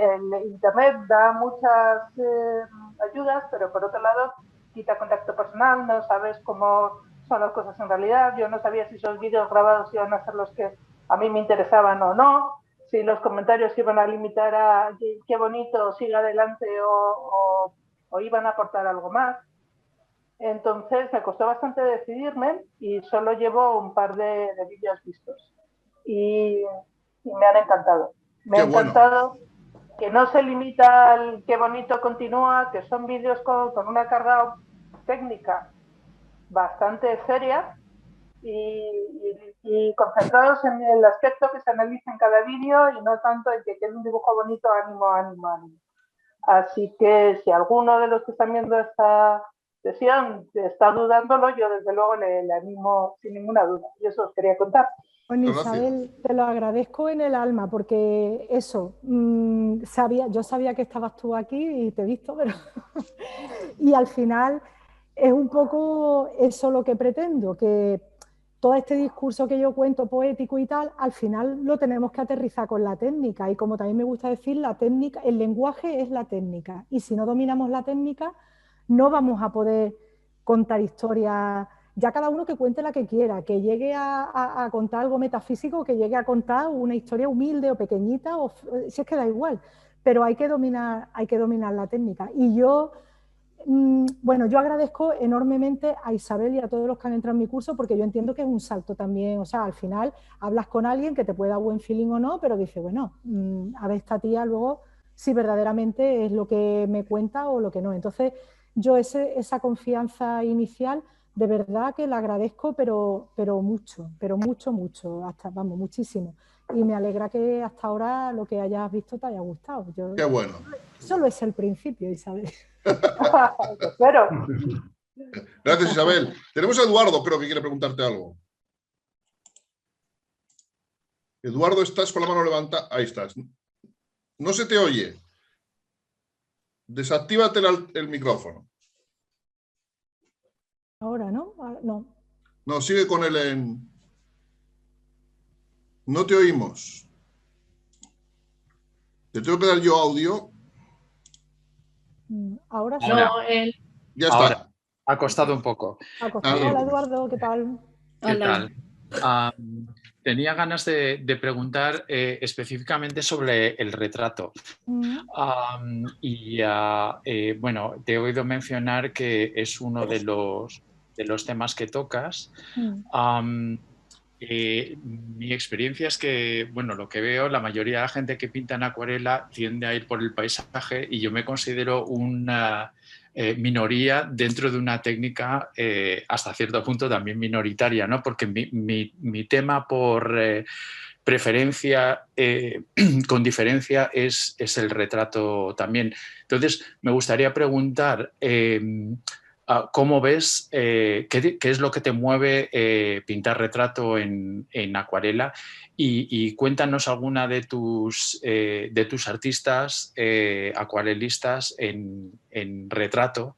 Speaker 6: Internet da muchas ayudas, pero por otro lado quita contacto personal, no sabes cómo son las cosas en realidad. Yo no sabía si esos vídeos grabados iban a ser los que a mí me interesaban o no, si los comentarios se iban a limitar a qué bonito, siga adelante o iban a aportar algo más. Entonces me costó bastante decidirme y solo llevo un par de vídeos vistos y me han encantado. Me ha encantado que no se limita al qué bonito continúa, que son vídeos con una carga técnica bastante seria y concentrados en el aspecto que se analiza en cada vídeo y no tanto en que quede un dibujo bonito, ánimo, ánimo, ánimo. Así que si alguno de los que están viendo esta sesión está dudándolo, yo desde luego le animo sin ninguna duda. Y eso os quería contar.
Speaker 3: Bueno, Isabel, te lo agradezco en el alma, porque eso, yo sabía que estabas tú aquí y te he visto, pero y al final es un poco eso lo que pretendo, que todo este discurso que yo cuento poético y tal, al final lo tenemos que aterrizar con la técnica, y como también me gusta decir, la técnica, el lenguaje es la técnica, y si no dominamos la técnica, no vamos a poder contar historias. Ya cada uno que cuente la que quiera, que llegue a contar algo metafísico, que llegue a contar una historia humilde o pequeñita, o si es que da igual, pero hay que dominar la técnica. Y yo, bueno, yo agradezco enormemente a Isabel y a todos los que han entrado en mi curso, porque yo entiendo que es un salto también, o sea, al final hablas con alguien que te puede dar buen feeling o no, pero dice, bueno, a ver esta tía luego si verdaderamente es lo que me cuenta o lo que no. Entonces, yo esa confianza inicial, de verdad que la agradezco, pero mucho, mucho, hasta, vamos, muchísimo. Y me alegra que hasta ahora lo que hayas visto te haya gustado.
Speaker 2: Qué bueno.
Speaker 3: Solo es el principio, Isabel.
Speaker 6: Pero...
Speaker 2: Gracias, Isabel. Tenemos a Eduardo, creo que quiere preguntarte algo. Eduardo, estás con la mano levantada. Ahí estás. No se te oye. Desactívate el micrófono.
Speaker 3: Ahora, ¿no? No.
Speaker 2: No, sigue con él en... No te oímos. ¿Te tengo que dar yo audio?
Speaker 3: Ahora sí.
Speaker 7: No, él.
Speaker 2: Ya está.
Speaker 7: Ahora, ha costado un poco.
Speaker 3: Hola, Eduardo, ¿qué tal?
Speaker 7: ¿Qué tal? Tenía ganas de preguntar específicamente sobre el retrato. Bueno, te he oído mencionar que es uno de los temas que tocas. Mi experiencia es que, bueno, lo que veo, la mayoría de la gente que pinta en acuarela tiende a ir por el paisaje y yo me considero una minoría dentro de una técnica hasta cierto punto también minoritaria, ¿no? Porque mi tema por preferencia con diferencia es el retrato también. Entonces, me gustaría preguntar... ¿cómo ves qué es lo que te mueve pintar retrato en acuarela? Y cuéntanos alguna de tus artistas acuarelistas en retrato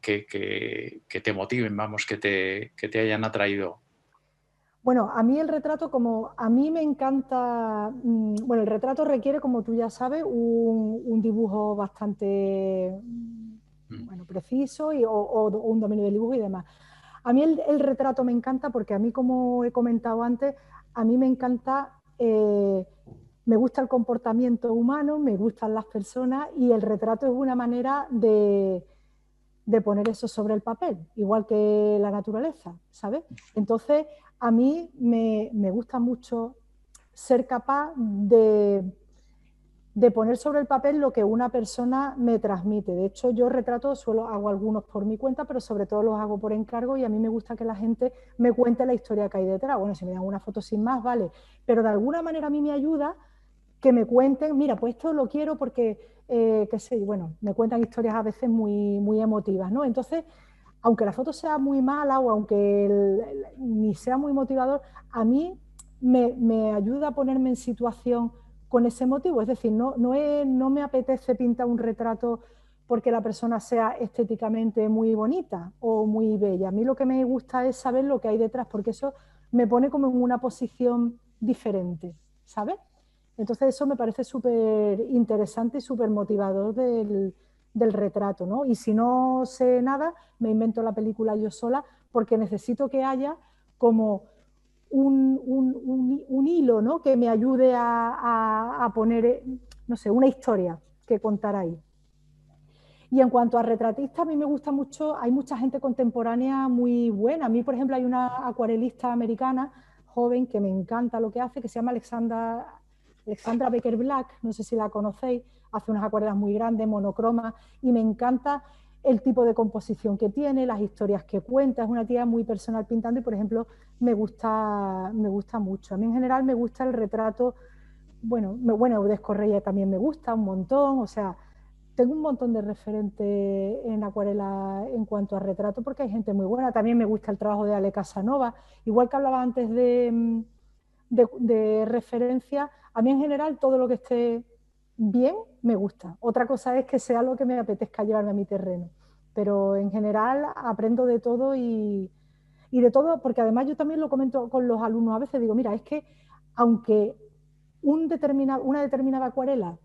Speaker 7: que te motiven, vamos, que te hayan atraído.
Speaker 3: Bueno, a mí el retrato, como a mí me encanta, bueno, el retrato requiere, como tú ya sabes, un dibujo bastante... bueno, preciso o un dominio del dibujo y demás. A mí el retrato me encanta porque a mí, como he comentado antes, a mí me encanta, me gusta el comportamiento humano, me gustan las personas y el retrato es una manera de poner eso sobre el papel, igual que la naturaleza, ¿sabes? Entonces, a mí me gusta mucho ser capaz de poner sobre el papel lo que una persona me transmite. De hecho, yo retratos hago algunos por mi cuenta, pero sobre todo los hago por encargo y a mí me gusta que la gente me cuente la historia que hay detrás. Bueno, si me dan una foto sin más, vale, pero de alguna manera a mí me ayuda que me cuenten, mira, pues esto lo quiero porque, qué sé, bueno, me cuentan historias a veces muy, muy emotivas, ¿no? Entonces, aunque la foto sea muy mala o aunque ni sea muy motivador, a mí me ayuda a ponerme en situación con ese motivo, es decir, no me apetece pintar un retrato porque la persona sea estéticamente muy bonita o muy bella. A mí lo que me gusta es saber lo que hay detrás, porque eso me pone como en una posición diferente, ¿sabes? Entonces eso me parece súper interesante y súper motivador del retrato, ¿no? Y si no sé nada, me invento la película yo sola porque necesito que haya como un hilo, ¿no? Que me ayude a poner, no sé, una historia que contar ahí. Y en cuanto a retratistas, a mí me gusta mucho, hay mucha gente contemporánea muy buena. A mí, por ejemplo, hay una acuarelista americana joven que me encanta lo que hace, que se llama Alexandra Baker Black, no sé si la conocéis, hace unas acuarelas muy grandes, monocromas, y me encanta el tipo de composición que tiene, las historias que cuenta, es una tía muy personal pintando y, por ejemplo, me gusta mucho. A mí en general me gusta el retrato, bueno, Eudés Correia también me gusta un montón, o sea, tengo un montón de referentes en acuarela en cuanto a retrato porque hay gente muy buena. También me gusta el trabajo de Ale Casanova. Igual que hablaba antes de referencia, a mí en general todo lo que esté bien me gusta. Otra cosa es que sea lo que me apetezca llevarme a mi terreno. Pero en general aprendo de todo y de todo, porque además yo también lo comento con los alumnos a veces, digo, mira, es que aunque una determinada acuarela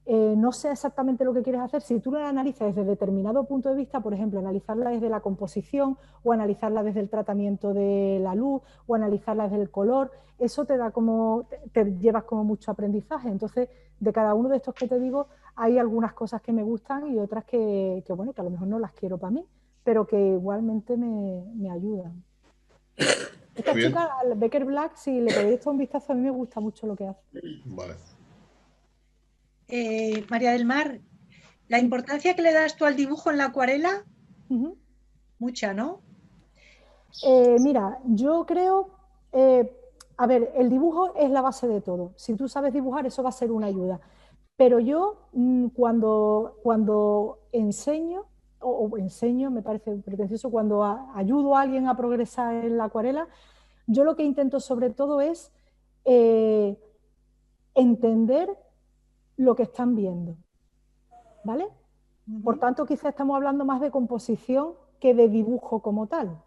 Speaker 3: no sé exactamente lo que quieres hacer, si tú lo analizas desde determinado punto de vista, por ejemplo, analizarla desde la composición o analizarla desde el tratamiento de la luz o analizarla desde el color, eso te da te llevas como mucho aprendizaje. Entonces, de cada uno de estos que te digo, hay algunas cosas que me gustan y otras bueno, que a lo mejor no las quiero para mí, pero que igualmente me ayudan. Esta
Speaker 2: Muy bien.
Speaker 3: chica, Becker Black, si le podéis echar un vistazo, a mí me gusta mucho lo que hace.
Speaker 2: Vale.
Speaker 5: María del Mar, ¿la importancia que le das tú al dibujo en la acuarela? Mucha, ¿no?
Speaker 3: Mira, yo creo, a ver, el dibujo es la base de todo. Si tú sabes dibujar, eso va a ser una ayuda. Pero yo cuando enseño, o enseño, me parece pretencioso, cuando ayudo a alguien a progresar en la acuarela, yo lo que intento sobre todo es entender lo que están viendo, ¿vale? Por tanto, quizás estamos hablando más de composición que de dibujo como tal. O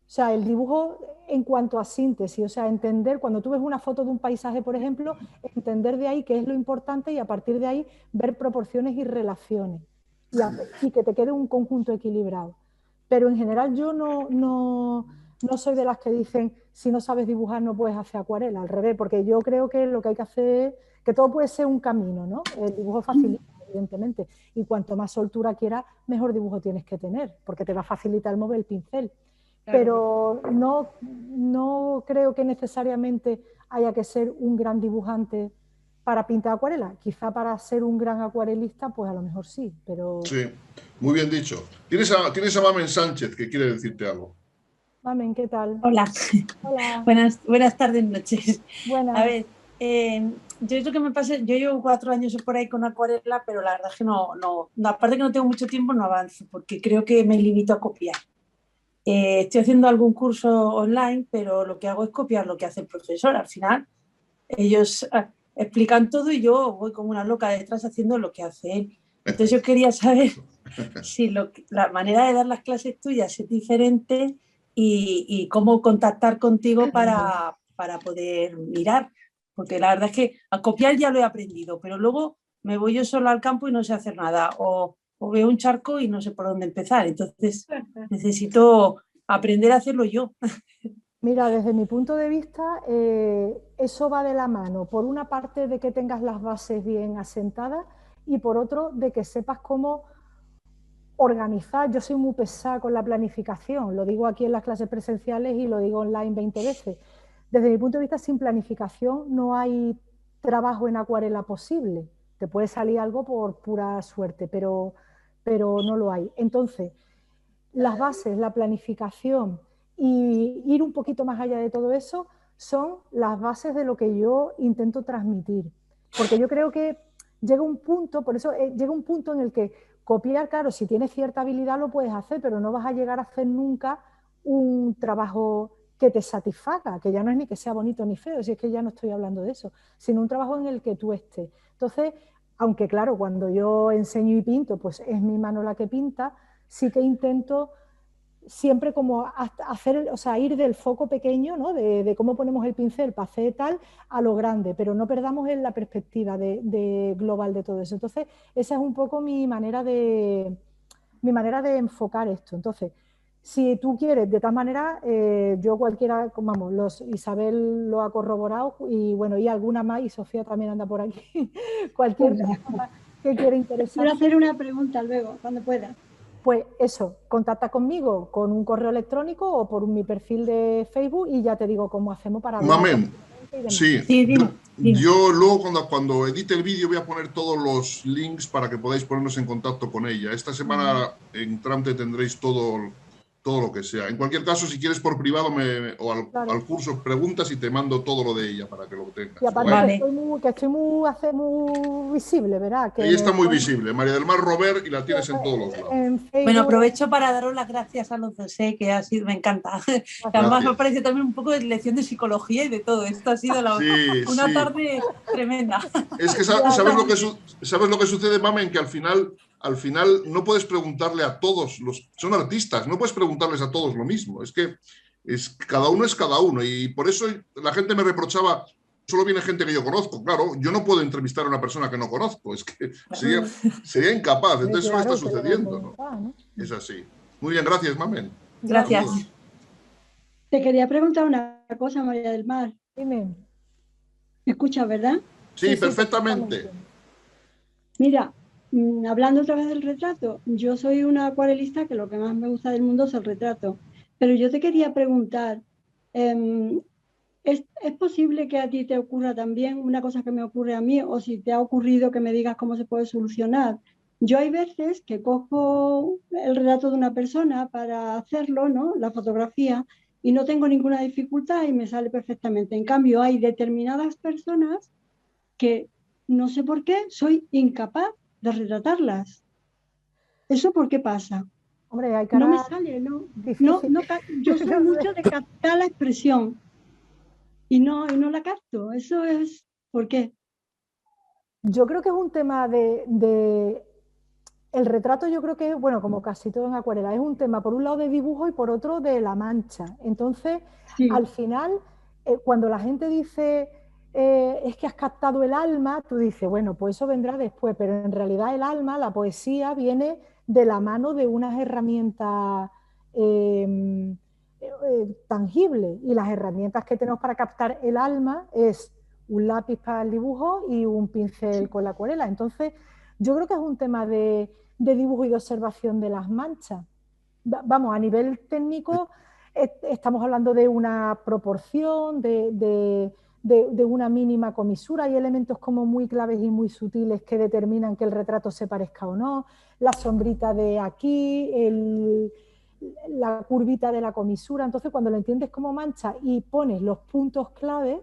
Speaker 3: sea, el dibujo en cuanto a síntesis, o sea, entender, cuando tú ves una foto de un paisaje, por ejemplo, entender de ahí qué es lo importante y a partir de ahí ver proporciones y relaciones y que te quede un conjunto equilibrado. Pero en general yo no soy de las que dicen, si no sabes dibujar no puedes hacer acuarela, al revés, porque yo creo que lo que hay que hacer es, que todo puede ser un camino, ¿no? El dibujo facilita, evidentemente, y cuanto más soltura quieras, mejor dibujo tienes que tener, porque te va a facilitar el mover el pincel. Pero no creo que necesariamente haya que ser un gran dibujante para pintar acuarela. Quizá para ser un gran acuarelista, pues a lo mejor sí, pero...
Speaker 2: Sí, muy bien dicho. Tienes a Mamen Sánchez que quiere decirte algo.
Speaker 3: Mamen, ¿qué tal?
Speaker 8: Hola.
Speaker 3: Hola.
Speaker 8: Buenas tardes, noches.
Speaker 3: Buenas.
Speaker 8: A ver, yo es lo que me pasa, yo llevo 4 años por ahí con acuarela, pero la verdad es que no, aparte que no tengo mucho tiempo, no avanzo, porque creo que me limito a copiar. Estoy haciendo algún curso online, pero lo que hago es copiar lo que hace el profesor. Al final, ellos explican todo y yo voy como una loca detrás haciendo lo que hace él. Entonces yo quería saber si la manera de dar las clases tuyas es diferente y cómo contactar contigo para poder mirar. Porque la verdad es que a copiar ya lo he aprendido, pero luego me voy yo sola al campo y no sé hacer nada. O veo un charco y no sé por dónde empezar. Entonces necesito aprender a hacerlo yo.
Speaker 3: Mira, desde mi punto de vista, eso va de la mano. Por una parte, de que tengas las bases bien asentadas y por otro, de que sepas cómo organizar. Yo soy muy pesada con la planificación, lo digo aquí en las clases presenciales y lo digo online 20 veces. Desde mi punto de vista, sin planificación no hay trabajo en acuarela posible. Te puede salir algo por pura suerte, pero no lo hay. Entonces, las bases, la planificación y ir un poquito más allá de todo eso son las bases de lo que yo intento transmitir. Porque yo creo que llega un punto, por eso llega un punto en el que copiar, claro, si tienes cierta habilidad lo puedes hacer, pero no vas a llegar a hacer nunca un trabajo que te satisfaga, que ya no es ni que sea bonito ni feo, si es que ya no estoy hablando de eso, sino un trabajo en el que tú estés. Entonces, aunque claro, cuando yo enseño y pinto, pues es mi mano la que pinta, sí que intento siempre como hacer, o sea, ir del foco pequeño, ¿no? de cómo ponemos el pincel para hacer tal, a lo grande, pero no perdamos en la perspectiva de global de todo eso. Entonces, esa es un poco mi manera de enfocar esto. Entonces, Si tú quieres, de tal manera, yo cualquiera, vamos, Isabel lo ha corroborado y bueno, y alguna más, y Sofía también anda por aquí. Cualquier persona que quiera interesarse.
Speaker 9: Quiero hacer una pregunta luego, cuando pueda.
Speaker 3: Pues eso, contacta conmigo con un correo electrónico o por mi perfil de Facebook y ya te digo cómo hacemos para hablar.
Speaker 2: Mamen, sí. Yo luego cuando edite el vídeo voy a poner todos los links para que podáis ponernos en contacto con ella. Esta semana en Tramte tendréis todo lo que sea. En cualquier caso, si quieres por privado al curso preguntas y te mando todo lo de ella para que lo tengas.
Speaker 3: Y aparte que estoy muy visible, ¿verdad? Que
Speaker 2: ella está muy visible, María del Mar Robert, y la tienes en todos los lados.
Speaker 8: Bueno, aprovecho para daros las gracias a los dos, que ha sido, me encanta. Además me parece también un poco de lección de psicología y de todo. Esto ha sido una tarde tremenda.
Speaker 2: Es que ¿sabes lo que sucede, Mamen? Que al final no puedes preguntarle a todos, son artistas, no puedes preguntarles a todos lo mismo. Es que cada uno es cada uno y por eso la gente me reprochaba, solo viene gente que yo conozco. Claro, yo no puedo entrevistar a una persona que no conozco, es que sería incapaz. Entonces eso está sucediendo, ¿no? Es así. Muy bien, gracias, Mamen.
Speaker 8: Gracias.
Speaker 9: Te quería preguntar una cosa, María del Mar.
Speaker 3: Dime.
Speaker 9: ¿Me escuchas, verdad?
Speaker 2: Sí, perfectamente.
Speaker 9: Mira, hablando otra vez del retrato, yo soy una acuarelista que lo que más me gusta del mundo es el retrato, pero yo te quería preguntar, ¿es posible que a ti te ocurra también una cosa que me ocurre a mí, o si te ha ocurrido que me digas cómo se puede solucionar? Yo hay veces que cojo el retrato de una persona para hacerlo, ¿no? La fotografía, y no tengo ninguna dificultad y me sale perfectamente. En cambio, hay determinadas personas que no sé por qué soy incapaz de retratarlas. ¿Eso por qué pasa?
Speaker 3: Hombre, hay cara...
Speaker 9: No me sale, yo soy mucho de captar la expresión y no la capto. Eso es... ¿Por qué?
Speaker 3: Yo creo que es un tema el retrato, yo creo que, bueno, como casi todo en acuarela, es un tema por un lado de dibujo y por otro de la mancha. Entonces, al final, cuando la gente dice... es que has captado el alma, tú dices, bueno, pues eso vendrá después, pero en realidad el alma, la poesía, viene de la mano de unas herramientas tangibles, y las herramientas que tenemos para captar el alma es un lápiz para el dibujo y un pincel con la acuarela. Entonces, yo creo que es un tema de dibujo y de observación de las manchas. Vamos, a nivel técnico estamos hablando de una proporción, de una mínima comisura. Hay elementos como muy claves y muy sutiles que determinan que el retrato se parezca o no. La sombrita de aquí, la curvita de la comisura. Entonces, cuando lo entiendes como mancha y pones los puntos clave,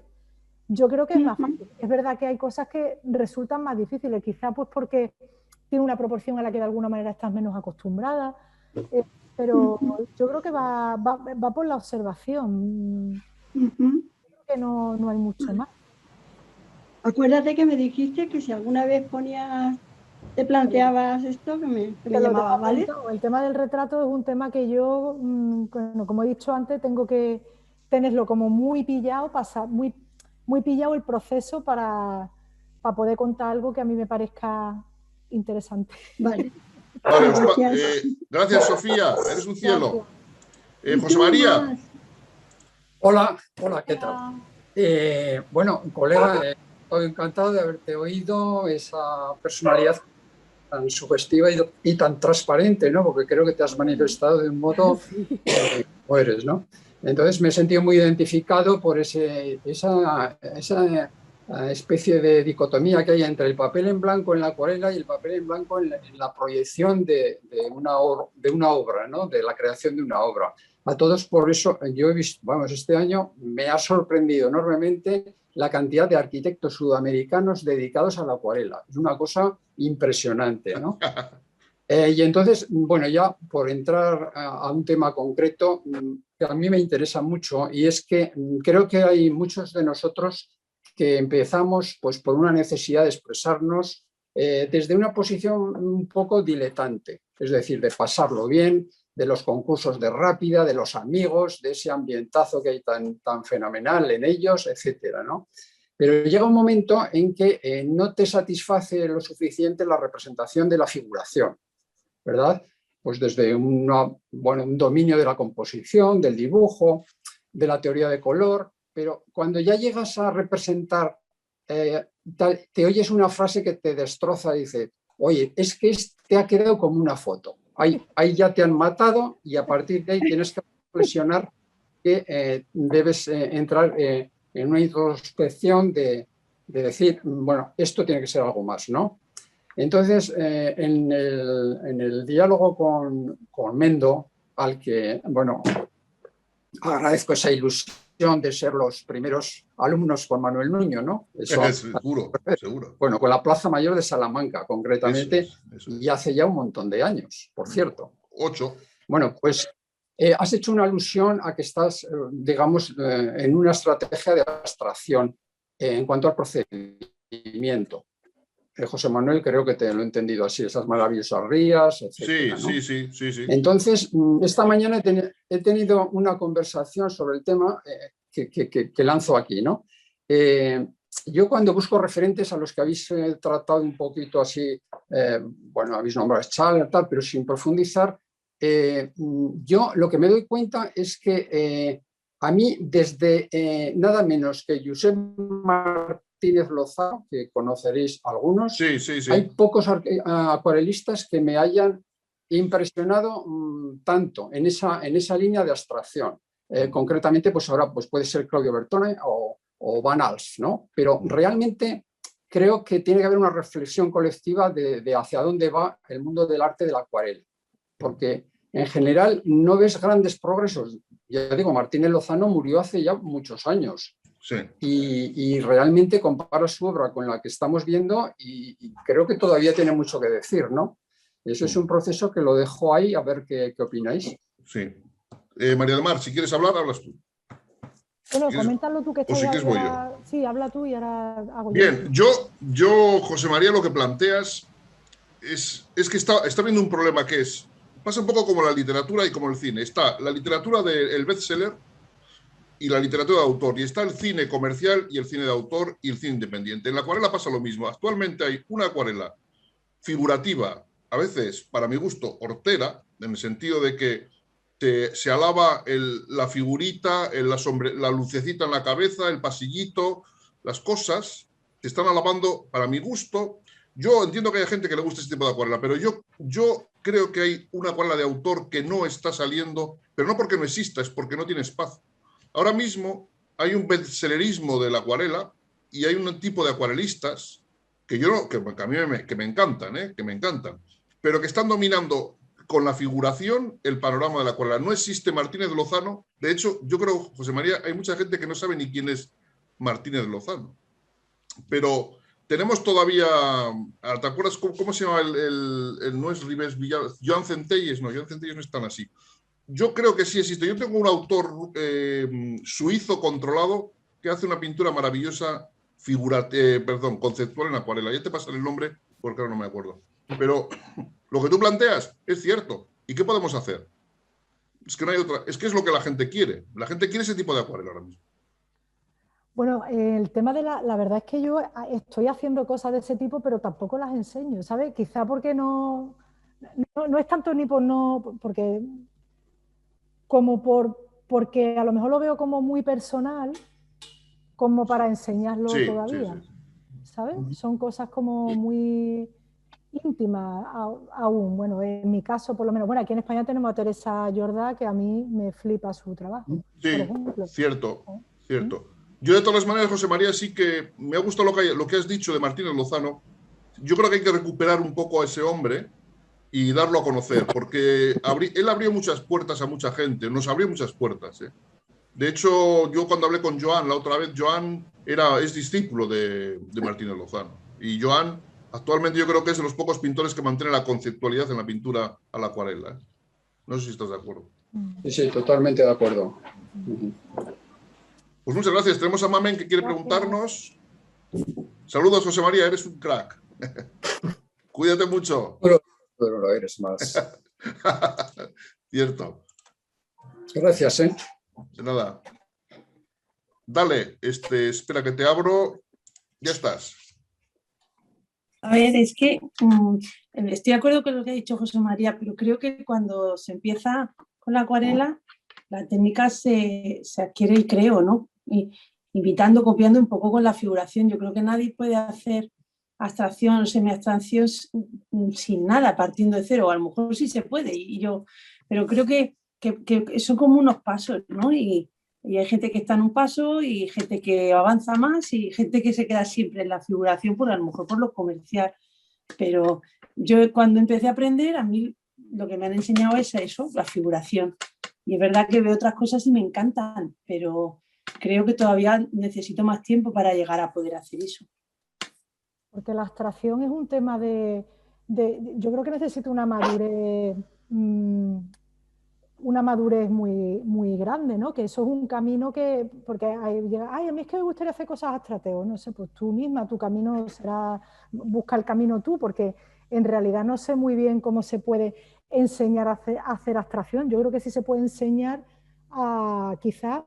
Speaker 3: yo creo que es más fácil. Es verdad que hay cosas que resultan más difíciles, quizá pues porque tiene una proporción a la que de alguna manera estás menos acostumbrada, pero yo creo que va por la observación. Que no hay mucho más.
Speaker 9: Acuérdate que me dijiste que si alguna vez te planteabas esto, que me llamabas, ¿vale?
Speaker 3: El tema del retrato es un tema que yo, bueno, como he dicho antes, tengo que tenerlo como muy pillado, muy pillado el proceso para poder contar algo que a mí me parezca interesante.
Speaker 9: Vale.
Speaker 2: Gracias, Sofía. Eres un cielo. José María.
Speaker 10: Hola, ¿qué tal? Bueno, colega, estoy encantado de haberte oído, esa personalidad tan sugestiva y tan transparente, ¿no? Porque creo que te has manifestado de un modo como eres, ¿no? Entonces me he sentido muy identificado por esa especie de dicotomía que hay entre el papel en blanco en la acuarela y el papel en blanco en la proyección de una obra, ¿no? De la creación de una obra. A todos, por eso yo he visto, este año me ha sorprendido enormemente la cantidad de arquitectos sudamericanos dedicados a la acuarela. Es una cosa impresionante, ¿no? Y entonces, bueno, ya por entrar a un tema concreto que a mí me interesa mucho, y es que creo que hay muchos de nosotros que empezamos pues, por una necesidad de expresarnos desde una posición un poco diletante, es decir, de pasarlo bien, de los concursos de rápida, de los amigos, de ese ambientazo que hay tan fenomenal en ellos, etcétera, ¿no? Pero llega un momento en que no te satisface lo suficiente la representación de la figuración, ¿verdad? pues desde un dominio de la composición, del dibujo, de la teoría de color, pero cuando ya llegas a representar, te oyes una frase que te destroza, dice, oye, es que te ha quedado como una foto. Ahí ya te han matado y a partir de ahí tienes que reflexionar que debes entrar en una introspección de decir, bueno, esto tiene que ser algo más, ¿no? Entonces, en el diálogo con Mendo, al que, bueno, agradezco esa ilusión de ser los primeros alumnos con Manuel Nuño, ¿no? Eso,
Speaker 2: seguro, seguro.
Speaker 10: Bueno, con la Plaza Mayor de Salamanca, concretamente, eso es. Y hace ya un montón de años, por cierto.
Speaker 2: 8.
Speaker 10: Bueno, pues has hecho una alusión a que estás, digamos, en una estrategia de abstracción en cuanto al procedimiento. José Manuel, creo que te lo he entendido así, esas maravillosas rías, etc.
Speaker 2: Sí, ¿no? Sí.
Speaker 10: Entonces, esta mañana he tenido una conversación sobre el tema que lanzo aquí, ¿no? Yo cuando busco referentes a los que habéis tratado un poquito así, bueno, habéis nombrado a Schaller, tal, pero sin profundizar, yo lo que me doy cuenta es que a mí, desde nada menos que Josep Martínez Lozano, que conoceréis algunos, hay pocos acuarelistas que me hayan impresionado tanto en esa línea de abstracción. Concretamente, pues ahora pues puede ser Claudio Bertone o Van Als, ¿no? Pero realmente creo que tiene que haber una reflexión colectiva de hacia dónde va el mundo del arte de la acuarela. Porque en general no ves grandes progresos. Ya digo, Martínez Lozano murió hace ya muchos años.
Speaker 2: Sí.
Speaker 10: Y realmente compara su obra con la que estamos viendo y creo que todavía tiene mucho que decir, ¿no? Eso es un proceso que lo dejo ahí a ver qué opináis.
Speaker 2: Sí. María del Mar, si quieres hablar, hablas tú.
Speaker 3: Bueno, coméntalo tú que estás.
Speaker 2: O si quieres voy yo.
Speaker 3: Sí, habla tú y ahora hago yo.
Speaker 2: Bien, yo, José María, lo que planteas es que está viendo un problema que pasa un poco como la literatura y como el cine. Está la literatura del bestseller y la literatura de autor, y está el cine comercial y el cine de autor y el cine independiente. En la acuarela pasa lo mismo. Actualmente hay una acuarela figurativa, a veces, para mi gusto, hortera, en el sentido de que se alaba la figurita, la lucecita en la cabeza, el pasillito, las cosas, se están alabando para mi gusto. Yo entiendo que hay gente que le gusta ese tipo de acuarela, pero yo creo que hay una acuarela de autor que no está saliendo, pero no porque no exista, es porque no tiene espacio. Ahora mismo hay un bestsellerismo de la acuarela y hay un tipo de acuarelistas que a mí me encantan, pero que están dominando con la figuración el panorama de la acuarela. No existe Martínez Lozano. De hecho, yo creo, José María, hay mucha gente que no sabe ni quién es Martínez Lozano. Pero tenemos todavía, ¿te acuerdas cómo se llama el no es Ribes Villar? Joan Centelles no es tan así. Yo creo que sí existe. Yo tengo un autor suizo controlado que hace una pintura maravillosa, conceptual en acuarela. Ya te pasaré el nombre porque ahora no me acuerdo. Pero lo que tú planteas es cierto. ¿Y qué podemos hacer? Es que no hay otra. Es que es lo que la gente quiere. La gente quiere ese tipo de acuarela ahora mismo.
Speaker 3: Bueno, el tema de la verdad es que yo estoy haciendo cosas de ese tipo, pero tampoco las enseño, ¿sabes? Quizá porque no es tanto ni por no, porque porque a lo mejor lo veo como muy personal, como para enseñarlo todavía, ¿sabes? Son cosas como muy íntimas aún. Bueno, en mi caso, por lo menos, bueno, aquí en España tenemos a Teresa Jordá, que a mí me flipa su trabajo,
Speaker 2: sí,
Speaker 3: por ejemplo.
Speaker 2: Cierto. Yo, de todas maneras, José María, sí que me ha gustado lo que has dicho de Martínez Lozano. Yo creo que hay que recuperar un poco a ese hombre y darlo a conocer, porque él abrió muchas puertas a mucha gente, nos abrió muchas puertas. De hecho, yo cuando hablé con Joan la otra vez, Joan es discípulo de Martínez Lozano. Y Joan, actualmente yo creo que es de los pocos pintores que mantiene la conceptualidad en la pintura a la acuarela. No sé si estás de acuerdo.
Speaker 10: Sí, totalmente de acuerdo.
Speaker 2: Pues muchas gracias. Tenemos a Mamen que quiere preguntarnos. Saludos, José María, eres un crack. Cuídate mucho.
Speaker 10: Pero lo eres más.
Speaker 2: Cierto.
Speaker 10: Gracias,
Speaker 2: De nada. Dale, espera que te abro. Ya estás.
Speaker 8: A ver, es que estoy de acuerdo con lo que ha dicho José María, pero creo que cuando se empieza con la acuarela, la técnica se adquiere el creo, ¿no? Y, imitando, copiando un poco con la figuración. Yo creo que nadie puede hacer abstracción o semi-abstracción sin nada, partiendo de cero. O a lo mejor sí se puede, pero creo que son como unos pasos, ¿no? Y hay gente que está en un paso y gente que avanza más y gente que se queda siempre en la figuración, por a lo mejor por lo comercial. Pero yo cuando empecé a aprender, a mí lo que me han enseñado es eso, la figuración. Y es verdad que veo otras cosas y me encantan, pero creo que todavía necesito más tiempo para llegar a poder hacer eso.
Speaker 3: Porque la abstracción es un tema yo creo que necesita una madurez muy, muy grande, ¿no? Que eso es un camino que, porque a mí es que me gustaría hacer cosas abstractas, no sé, pues tú misma, tu camino será, busca el camino tú, porque en realidad no sé muy bien cómo se puede enseñar a hacer abstracción. Yo creo que sí se puede enseñar quizás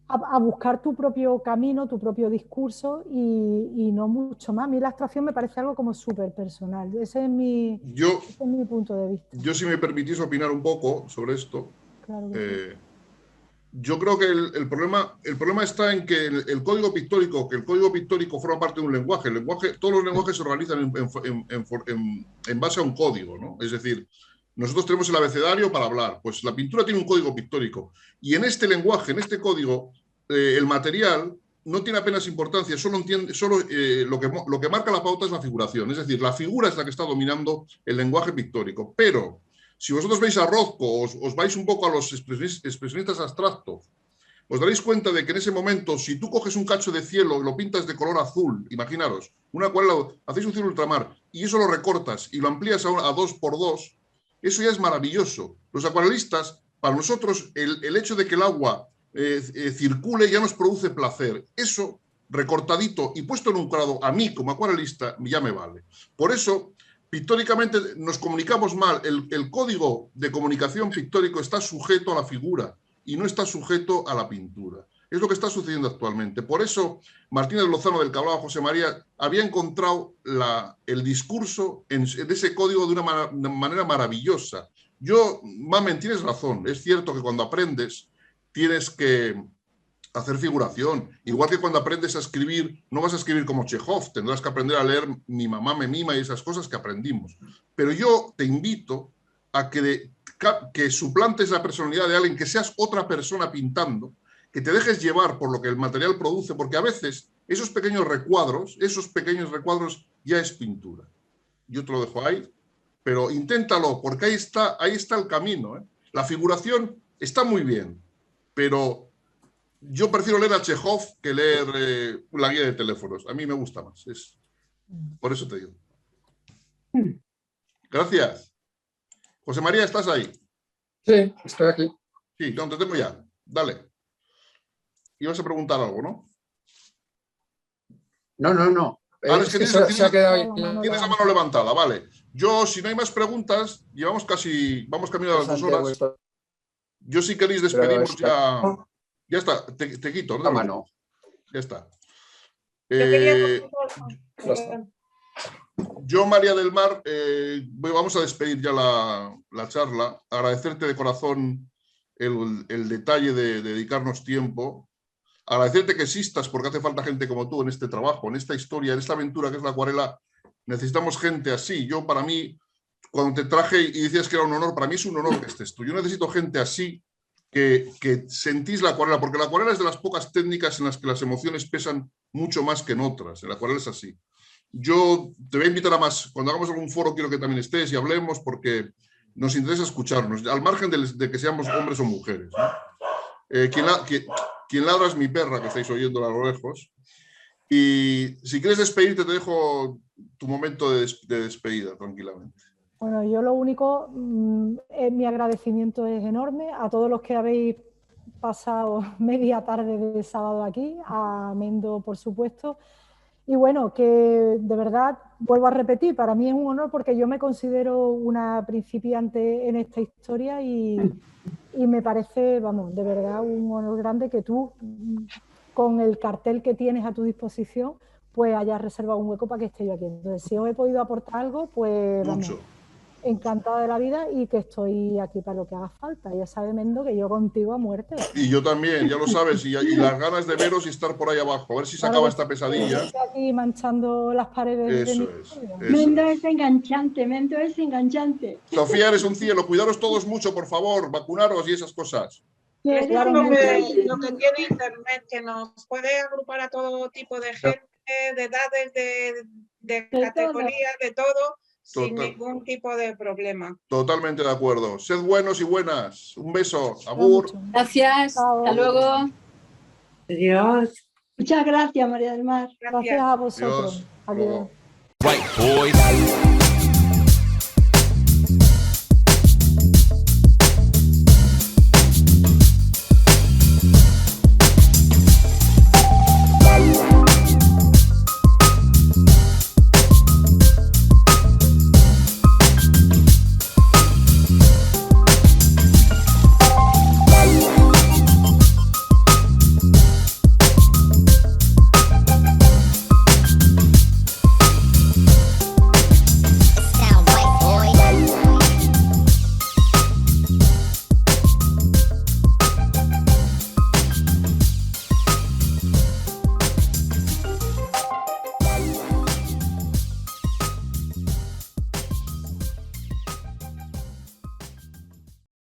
Speaker 3: a buscar tu propio camino, tu propio discurso y no mucho más. A mí la abstracción me parece algo como súper personal. Ese es mi punto de vista.
Speaker 2: Yo, si me permitís opinar un poco sobre esto,
Speaker 3: claro que sí.
Speaker 2: Yo creo que el problema está en que el código pictórico forma parte de un lenguaje. Todos los lenguajes se organizan en base a un código, ¿no? Es decir, nosotros tenemos el abecedario para hablar, pues la pintura tiene un código pictórico. Y en este lenguaje, en este código, el material no tiene apenas importancia, solo lo que marca la pauta es la figuración. Es decir, la figura es la que está dominando el lenguaje pictórico. Pero si vosotros veis a Rothko, os vais un poco a los expresionistas abstractos, os daréis cuenta de que en ese momento, si tú coges un cacho de cielo y lo pintas de color azul, imaginaros, una acuarela, hacéis un cielo ultramar y eso lo recortas y lo amplías a 2x2, eso ya es maravilloso. Los acuarelistas, para nosotros, el hecho de que el agua circule ya nos produce placer. Eso, recortadito y puesto en un cuadrado, a mí como acuarelista ya me vale. Por eso, pictóricamente nos comunicamos mal. El código de comunicación pictórico está sujeto a la figura y no está sujeto a la pintura. Es lo que está sucediendo actualmente. Por eso, Martínez Lozano, del que hablaba José María, había encontrado el discurso en ese código de una manera maravillosa. Mamen, tienes razón. Es cierto que cuando aprendes tienes que hacer figuración. Igual que cuando aprendes a escribir, no vas a escribir como Chekhov, tendrás que aprender a leer Mi mamá me mima y esas cosas que aprendimos. Pero yo te invito a que suplantes la personalidad de alguien, que seas otra persona pintando, que te dejes llevar por lo que el material produce, porque a veces esos pequeños recuadros ya es pintura. Yo te lo dejo ahí, pero inténtalo, porque ahí está el camino, ¿eh? La figuración está muy bien, pero yo prefiero leer a Chekhov que leer la guía de teléfonos. A mí me gusta más. Por eso te digo. Gracias. José María, ¿estás ahí?
Speaker 10: Sí, estoy aquí.
Speaker 2: Sí, te tengo ya. Dale. Ibas a preguntar algo, ¿no?
Speaker 10: No.
Speaker 2: Ahora es que
Speaker 10: se ha quedado ahí.
Speaker 2: Tienes la mano levantada, vale. Yo, si no hay más preguntas, vamos camino a las 2 horas. Yo, si queréis, despedimos ya. Ya está, te quito.
Speaker 10: La mano.
Speaker 2: Ya está. Yo, María del Mar, vamos a despedir ya la charla. Agradecerte de corazón el detalle de dedicarnos tiempo. Agradecerte que existas, porque hace falta gente como tú en este trabajo, en esta historia, en esta aventura que es la acuarela. Necesitamos gente así. Yo, para mí, cuando te traje y decías que era un honor, para mí es un honor que estés tú. Yo necesito gente así que sentís la acuarela, porque la acuarela es de las pocas técnicas en las que las emociones pesan mucho más que en otras. La acuarela es así. Yo te voy a invitar a más. Cuando hagamos algún foro quiero que también estés y hablemos, porque nos interesa escucharnos, al margen de que seamos hombres o mujeres, ¿no? Quien ladra es mi perra, que estáis oyendo a lo lejos. Y si quieres despedirte, te dejo tu momento de despedida, tranquilamente.
Speaker 3: Bueno, yo lo único, mi agradecimiento es enorme a todos los que habéis pasado media tarde de sábado aquí, a Mendo, por supuesto. Y bueno, que de verdad, vuelvo a repetir, para mí es un honor porque yo me considero una principiante en esta historia y me parece, vamos, de verdad un honor grande que tú, con el cartel que tienes a tu disposición, pues haya reservado un hueco para que esté yo aquí. Entonces, si os he podido aportar algo, pues vamos,
Speaker 2: Mucho.
Speaker 3: encantada de la vida y que estoy aquí para lo que haga falta. Ya sabe, Mendo, que yo contigo a muerte.
Speaker 2: Y yo también, ya lo sabes, y las ganas de veros y estar por ahí abajo, a ver si se acaba esta pesadilla.
Speaker 3: Estoy aquí manchando las paredes de mi estudio.
Speaker 9: Mendo es enganchante, Mendo es enganchante.
Speaker 2: Sofía, eres un cielo, cuidaros todos mucho, por favor, vacunaros y esas cosas.
Speaker 11: Claro, lo que tiene Internet, que nos puede agrupar a todo tipo de gente, de edades, de categorías, de todo, sin ningún tipo de problema.
Speaker 2: Totalmente de acuerdo. Sed buenos y buenas. Un beso. Agur.
Speaker 12: Gracias. Hasta luego.
Speaker 9: Adiós. Muchas gracias, María del Mar.
Speaker 3: Gracias a vosotros.
Speaker 2: Adiós.
Speaker 3: Adiós.
Speaker 1: Right, boys.